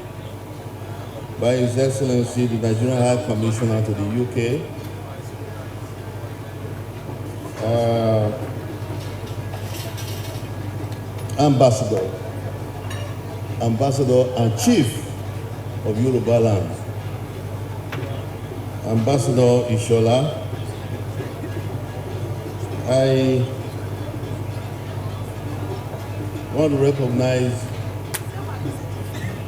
by His Excellency, the Nigerian High Commissioner to the UK, Ambassador and Chief of Yoruba Land, Ambassador Ishola. I want to recognize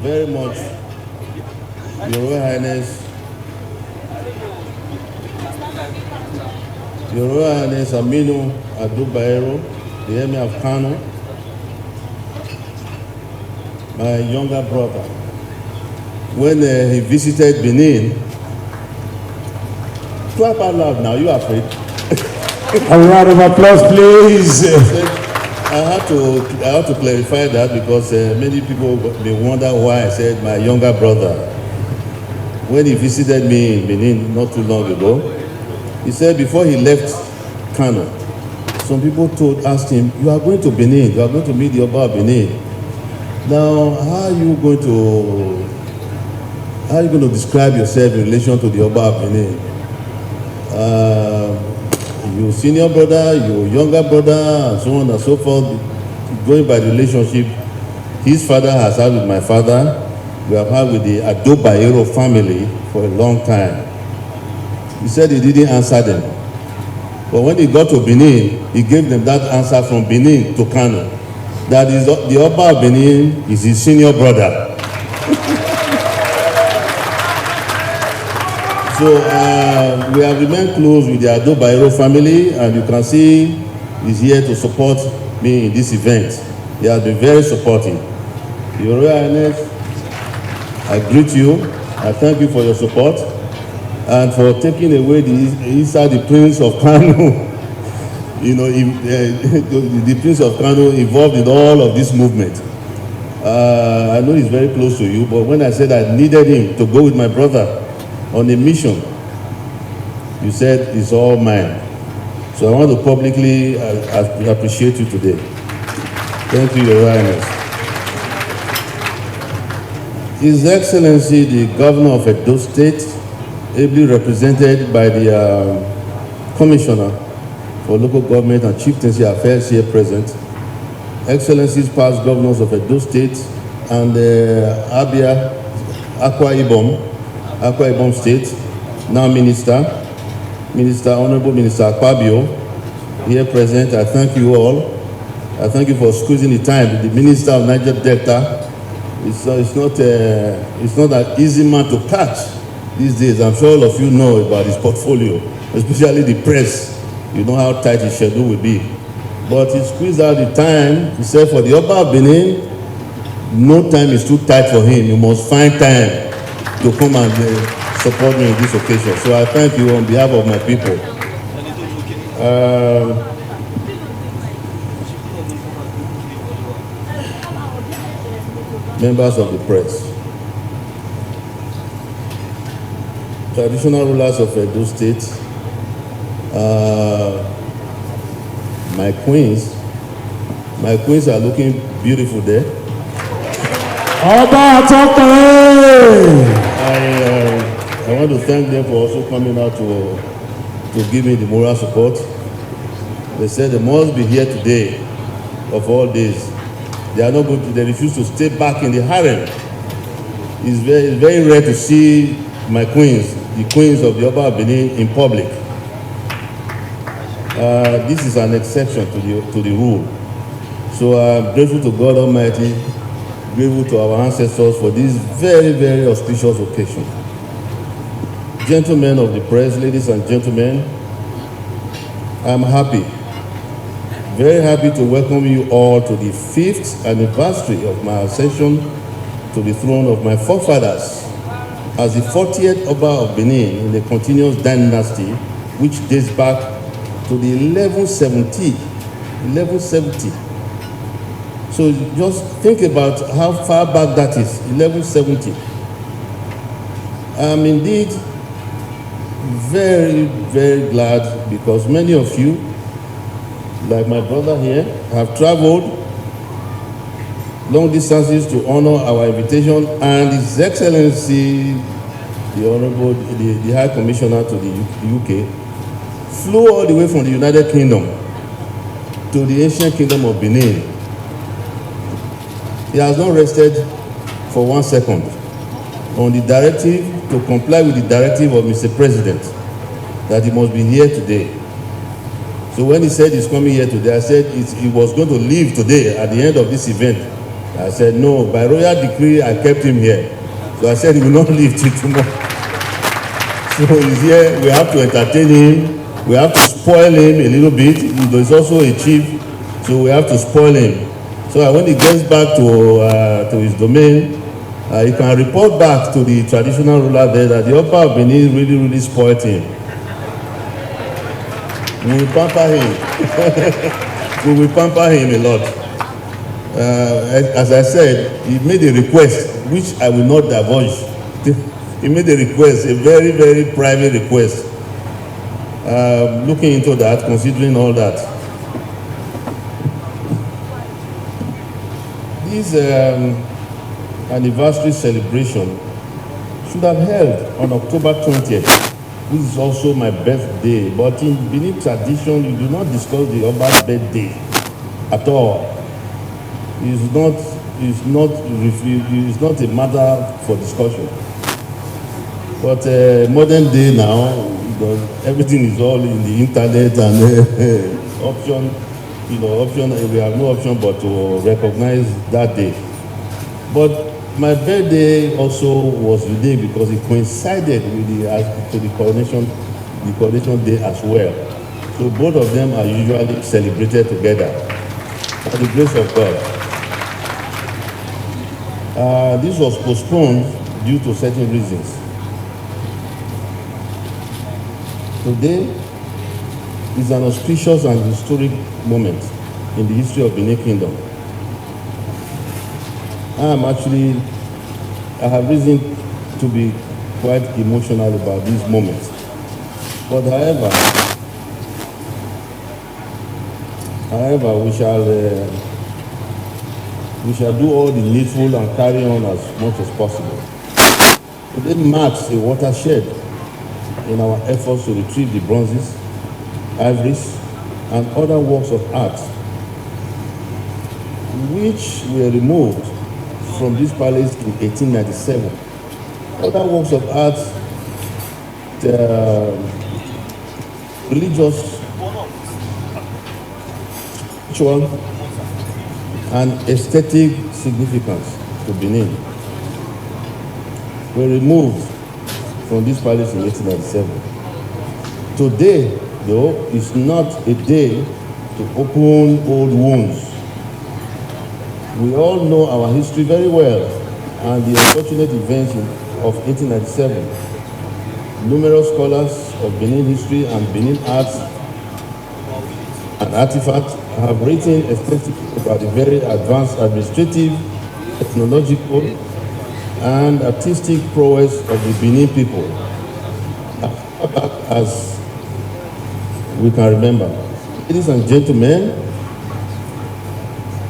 very much Your Royal Highness, Aminu Ado Bayero, the Emir of Kano, my younger brother. When he visited Benin, clap out loud now, you are afraid. A round of applause, please. I have to clarify that because many people may wonder why I said my younger brother. When he visited me in Benin not too long ago, he said before he left Kano, some people asked him, "You are going to Benin, you are going to meet the Oba of Benin. Now, how are you going to describe yourself in relation to the Oba of Benin? You senior brother, you younger brother, and so on and so forth." Going by the relationship his father has had with my father, we have had with the Ado Bayero family for a long time. He said he didn't answer them. But when he got to Benin, he gave them that answer from Benin to Kano. That is, the Oba of Benin is his senior brother. So we have remained close with the Ado Bayero family, and you can see he's here to support me in this event. He has been very supportive. Your Royal Highness, I greet you. I thank you for your support and for taking away the Prince of Kano. You know, the Prince of Kano involved in all of this movement. I know he's very close to you, but when I said I needed him to go with my brother on a mission, you said it's all mine. So I want to publicly appreciate you today. Thank you, Your Highness. His Excellency, the Governor of Edo State, ably represented by the Commissioner for Local Government and Chieftaincy Affairs here present, Excellencies past Governors of Edo State and Abia, Akwa Ibom State, now Honorable Minister Akpabio, here present. I thank you all. I thank you for squeezing the time. The Minister of Niger Delta, it's not an easy man to catch these days. I'm sure all of you know about his portfolio, especially the press. You know how tight his schedule will be. But he squeezed out the time. He said for the Oba of Benin, no time is too tight for him. You must find time to come and support me on this occasion. So I thank you on behalf of my people. Members of the press, traditional rulers of Edo State, my queens are looking beautiful there. I want to thank them for also coming out to give me the moral support. They said they must be here today of all days. They are not going to, they refuse to stay back in the harem. It's very rare to see my queens, the queens of the Oba of Benin, in public. This is an exception to the rule. So I'm grateful to God Almighty, grateful to our ancestors for this very, very auspicious occasion. Gentlemen of the press, ladies and gentlemen, I'm happy, very happy to welcome you all to the 5th anniversary of my ascension to the throne of my forefathers as the 40th Oba of Benin in the continuous dynasty, which dates back to the 1170. So just think about how far back that is, 1170. I'm indeed very, very glad because many of you, like my brother here, have traveled long distances to honor our invitation, and His Excellency, the Honorable, the High Commissioner to the UK, flew all the way from the United Kingdom to the ancient kingdom of Benin. He has not rested for 1 second on the directive to comply with the directive of Mr. President that he must be here today. So when he said he's coming here today, I said he was going to leave today at the end of this event. I said, no, by royal decree, I kept him here. So I said he will not leave till tomorrow. So he's here, we have to entertain him, we have to spoil him a little bit. He's also a chief, so we have to spoil him. So when he gets back to his domain, he can report back to the traditional ruler there that the Oba of Benin really spoiled him. We will pamper him. We will pamper him a lot. As I said, he made a request, which I will not divulge. He made a request, a very, very private request. Looking into that, considering all that. This anniversary celebration should have held on October 20th, which is also my birthday. But in Benin tradition, you do not discuss the Oba's birthday at all. It's not a matter for discussion. But modern day now, everything is all in the internet and option. We have no option but to recognize that day. But my birthday also was the day because it coincided with the coronation day as well. So both of them are usually celebrated together. By the grace of God. This was postponed due to certain reasons. Today is an auspicious and historic moment in the history of Benin Kingdom. I have reason to be quite emotional about this moment. But however, we shall do all the needful and carry on as much as possible. Today marks a watershed in our efforts to retrieve the bronzes, ivories, and other works of art which were removed from this palace in 1897. Other works of art, religious, spiritual, and aesthetic significance to Benin were removed from this palace in 1897. Today, though, is not a day to open old wounds. We all know our history very well and the unfortunate events of 1897. Numerous scholars of Benin history and Benin arts and artifacts have written extensively about the very advanced administrative, technological, and artistic prowess of the Benin people, as we can remember. Ladies and gentlemen,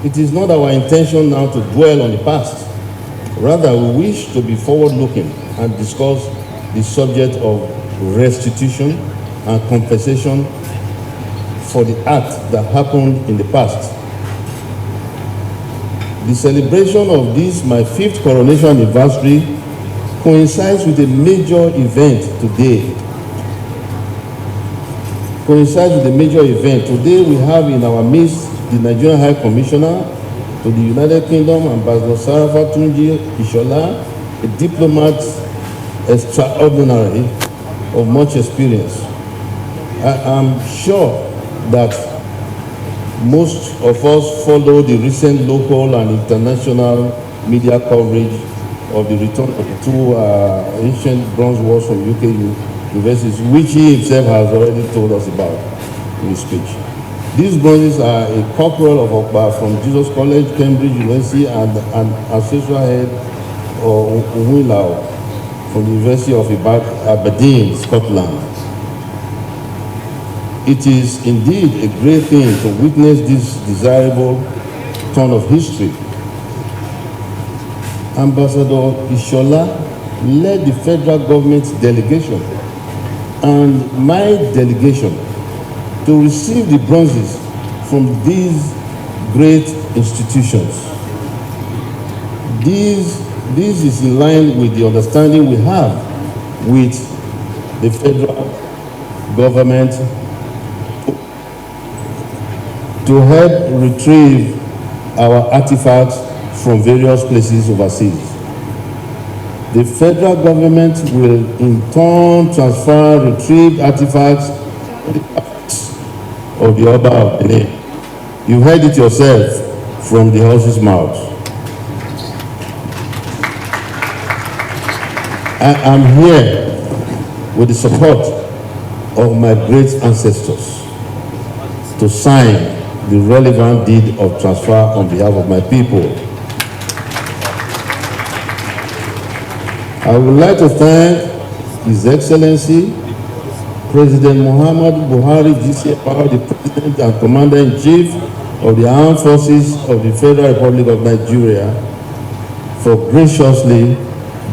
it is not our intention now to dwell on the past. Rather, we wish to be forward-looking and discuss the subject of restitution and compensation for the act that happened in the past. The celebration of this, my 5th coronation anniversary, coincides with a major event today. Today we have in our midst the Nigerian High Commissioner to the United Kingdom, Ambassador Sarafa Tunji Ishola, a diplomat extraordinary of much experience. I am sure that most of us follow the recent local and international media coverage of the return of the 2 ancient bronze wars from UK universities, which he himself has already told us about in his speech. These bronzes are a cockerel of Okpa from Jesus College, Cambridge University, and ancestral head of Uwilao, from the University of Aberdeen, Scotland. It is indeed a great thing to witness this desirable turn of history. Ambassador Ishola led the federal government's delegation and my delegation to receive the bronzes from these great institutions. This is in line with the understanding we have with the federal government to help retrieve our artifacts from various places overseas. The federal government will in turn transfer retrieved artifacts of the Oba of Benin. You heard it yourself from the horse's mouth. I am here with the support of my great ancestors to sign the relevant deed of transfer on behalf of my people. I would like to thank His Excellency President Muhammad Buhari GCFR, the President and Commander-in-Chief of the Armed Forces of the Federal Republic of Nigeria, for graciously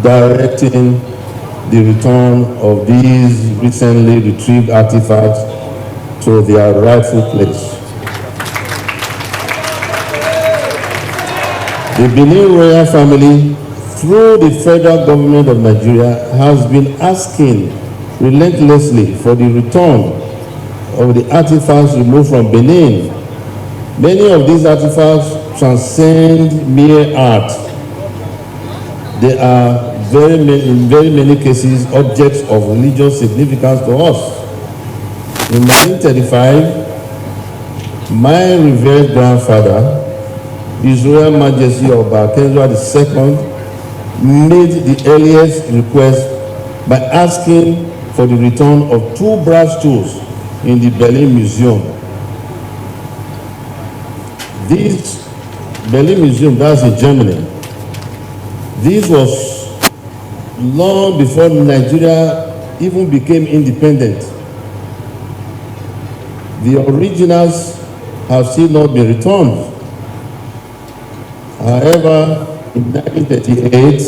directing the return of these recently retrieved artifacts to their rightful place. The Benin royal family, through the federal government of Nigeria, has been asking relentlessly for the return of the artifacts removed from Benin. Many of these artifacts transcend mere art. They are in very many cases objects of religious significance to us. In 1935, my revered grandfather, His Royal Majesty Oba Akintola II, made the earliest request by asking for the return of 2 brass tools in the Berlin Museum. This Berlin Museum, that's in Germany. This was long before Nigeria even became independent. The originals have still not been returned. However, in 1938,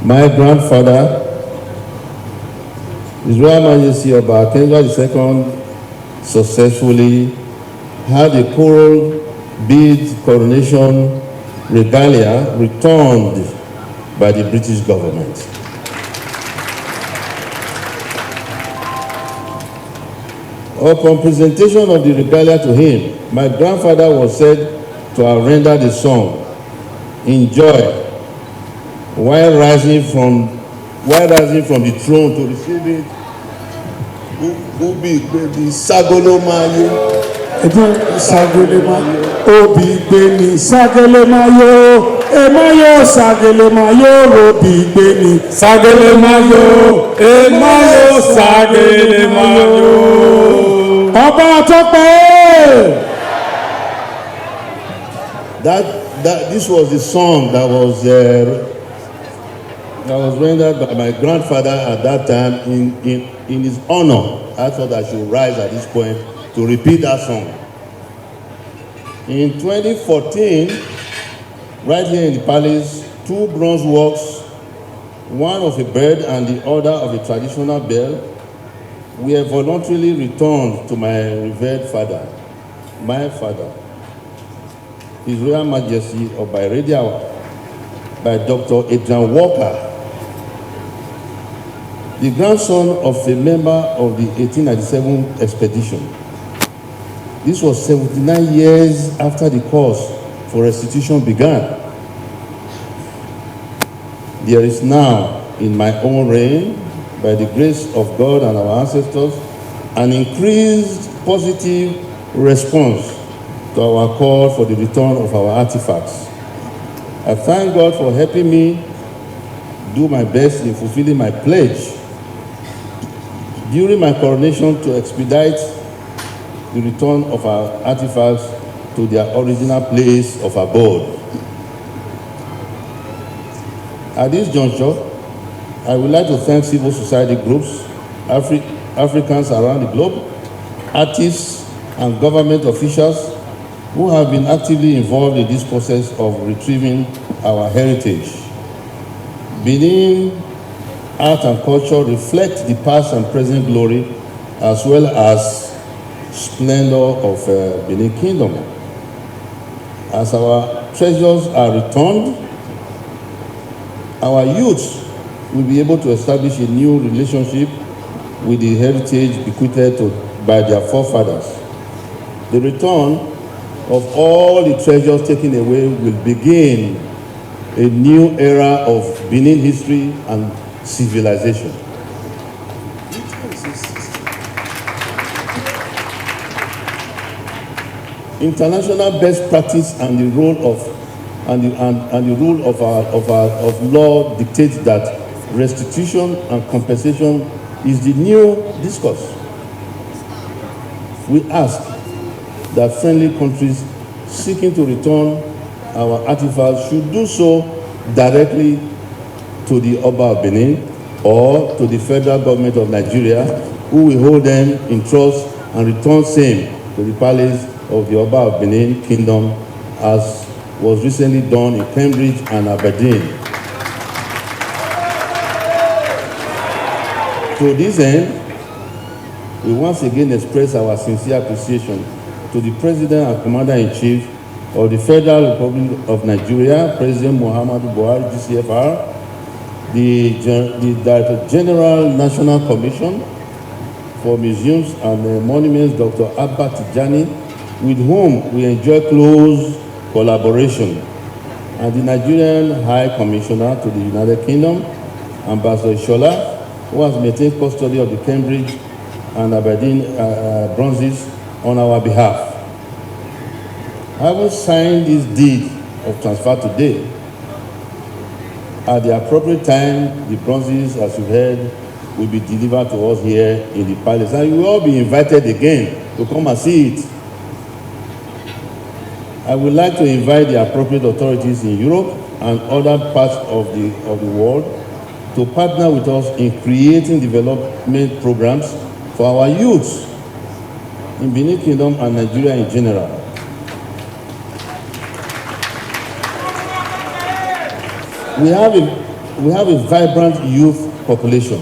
my grandfather, His Royal Majesty Oba Akintola II, successfully had a coral bead coronation regalia returned by the British government. Upon presentation of the regalia to him, my grandfather was said to have rendered the song "Enjoy" while rising from the throne to receive it. Ubi baby Sagolomayo. Sagolemayo, Obi Beni, Sagolemayo, Emayo, Sagolemayo, Obi Beni, Sagolemayo, Emayo, Sagolemayo. Ọba Tope. This was the song that was rendered by my grandfather at that time in his honor. I thought I should rise at this point to repeat that song. In 2014, right here in the palace, 2 bronze works, one of a bird and the other of a traditional bell, were voluntarily returned to my revered father, my father, His Royal Majesty Oba Irediawa, by Dr. Adrian Walker, the grandson of a member of the 1897 expedition. This was 79 years after the course for restitution began. There is now, in my own reign, by the grace of God and our ancestors, an increased positive response to our call for the return of our artifacts. I thank God for helping me do my best in fulfilling my pledge during my coronation to expedite the return of our artifacts to their original place of abode. At this juncture, I would like to thank civil society groups, Africans around the globe, artists, and government officials who have been actively involved in this process of retrieving our heritage. Benin art and culture reflect the past and present glory as well as splendor of Benin Kingdom. As our treasures are returned, our youth will be able to establish a new relationship with the heritage bequeathed by their forefathers. The return of all the treasures taken away will begin a new era of Benin history and civilization. International best practice and the rule of law dictates that restitution and compensation is the new discourse. We ask that friendly countries seeking to return our artifacts should do so directly to the Oba of Benin or to the federal government of Nigeria, who will hold them in trust and return same to the palace of the Oba of Benin Kingdom, as was recently done in Cambridge and Aberdeen. To this end, we once again express our sincere appreciation to the President and Commander-in-Chief of the Federal Republic of Nigeria, President Muhammadu Buhari, GCFR, the Director General National Commission for Museums and Monuments, Dr. Abba Tijani, with whom we enjoy close collaboration, and the Nigerian High Commissioner to the United Kingdom, Ambassador Shola, who has maintained custody of the Cambridge and Aberdeen bronzes on our behalf. Having signed this deed of transfer today, at the appropriate time, the bronzes, as you heard, will be delivered to us here in the palace. And you will all be invited again to come and see it. I would like to invite the appropriate authorities in Europe and other parts of the world to partner with us in creating development programs for our youth in Benin Kingdom and Nigeria in general. We have a vibrant youth population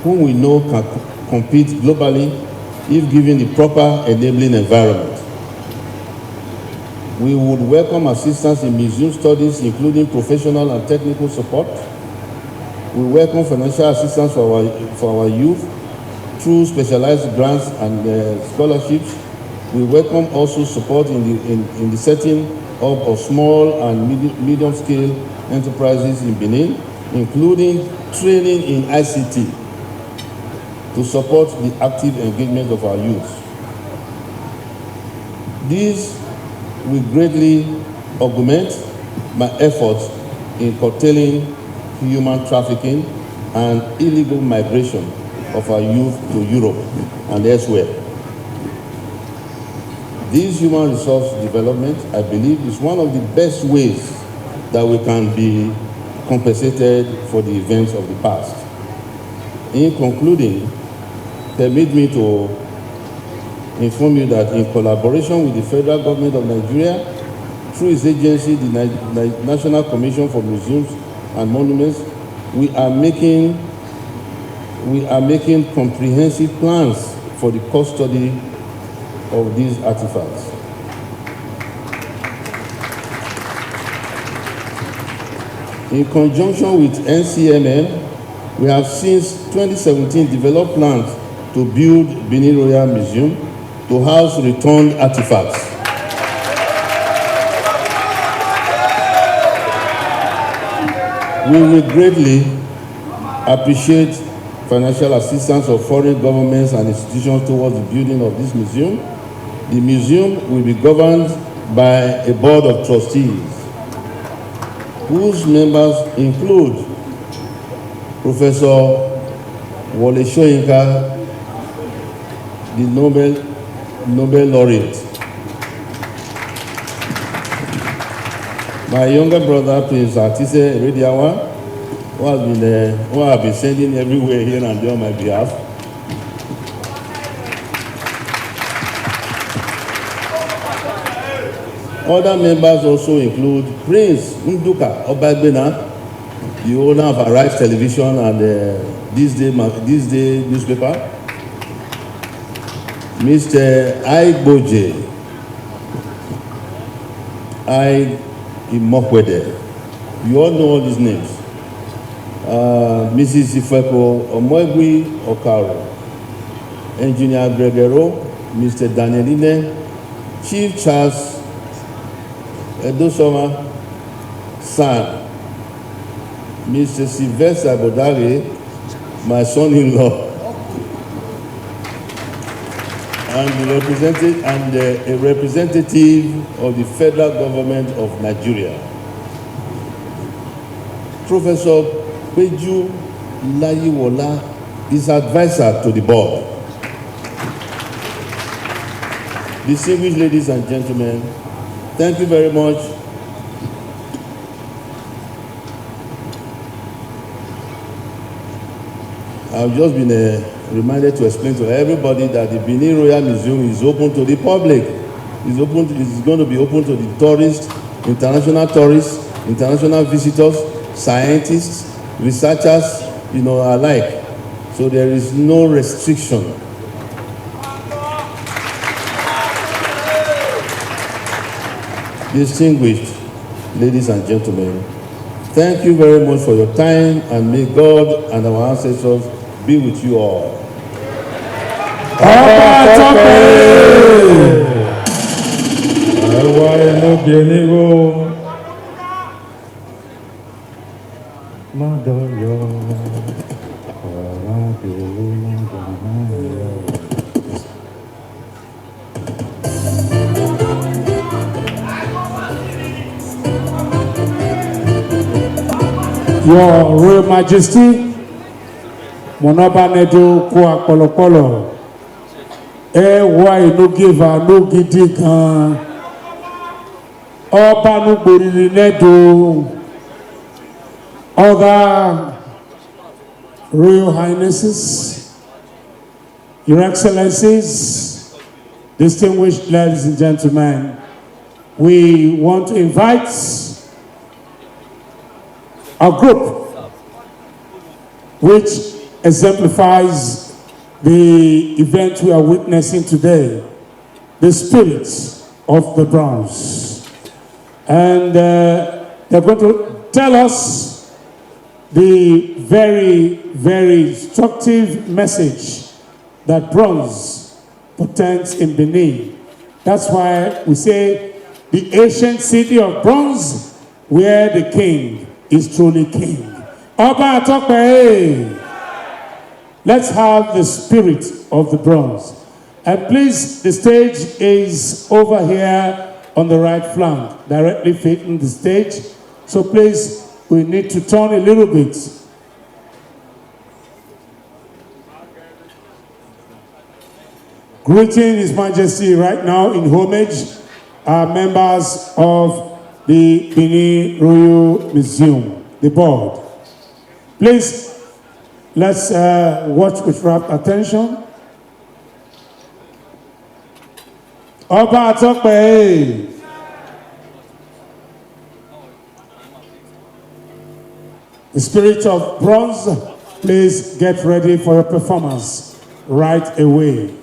whom we know can compete globally if given the proper enabling environment. We would welcome assistance in museum studies, including professional and technical support. We welcome financial assistance for our youth through specialized grants and scholarships. We welcome also support in the setting up of small and medium-scale enterprises in Benin, including training in ICT to support the active engagement of our youth. These will greatly augment my efforts in curtailing human trafficking and illegal migration of our youth to Europe and elsewhere. This human resource development, I believe, is one of the best ways that we can be compensated for the events of the past. In concluding, permit me to inform you that in collaboration with the federal government of Nigeria, through its agency, the National Commission for Museums and Monuments, we are making comprehensive plans for the custody of these artifacts. In conjunction with NCMM, we have since 2017 developed plans to build Benin Royal Museum to house returned artifacts. We will greatly appreciate financial assistance of foreign governments and institutions towards the building of this museum. The museum will be governed by a board of trustees, whose members include Professor Wole Soyinka, the Nobel laureate. My younger brother, Prince Artise Erediawa, who have been sending everywhere here and there on my behalf. Other members also include Prince Nduka Obagbena, the owner of Arise Television and This Day newspaper. Mr. Aigboje Imokwede. You all know all these names. Mrs. Ifeko Omoegui Okaro, Engineer Gregero, Mr. Danieline, Chief Charles Edosoma San, Mr. Sylvester Bodare, my son-in-law, and a representative of the federal government of Nigeria. Professor Peju Layiwola is advisor to the board. Distinguished ladies and gentlemen, thank you very much. I've just been reminded to explain to everybody that the Benin Royal Museum is open to the public. It's going to be open to the tourists, international visitors, scientists, researchers, alike. So there is no restriction. Distinguished ladies and gentlemen, thank you very much for your time, and may God and our ancestors be with you all. Your Royal Majesty, Monoba Nedo Kwa Kolokolo, why no giver, no gidi kan, Oba no Boriri Nedo, other Royal Highnesses, Your Excellencies, distinguished ladies and gentlemen, we want to invite a group which exemplifies the event we are witnessing today, the spirit of the bronze. And they're going to tell us the very, very instructive message that bronze portends in Benin. That's why we say the ancient city of bronze, where the king is truly king. Oba Atokpe, let's have the spirit of the bronze. And please, the stage is over here on the right flank, directly facing the stage. So please, we need to turn a little bit. Greeting His Majesty right now in homage are members of the Benin Royal Museum, the board. Please, let's watch with rapt attention. Oba Atokpe. The spirit of bronze, please get ready for your performance right away.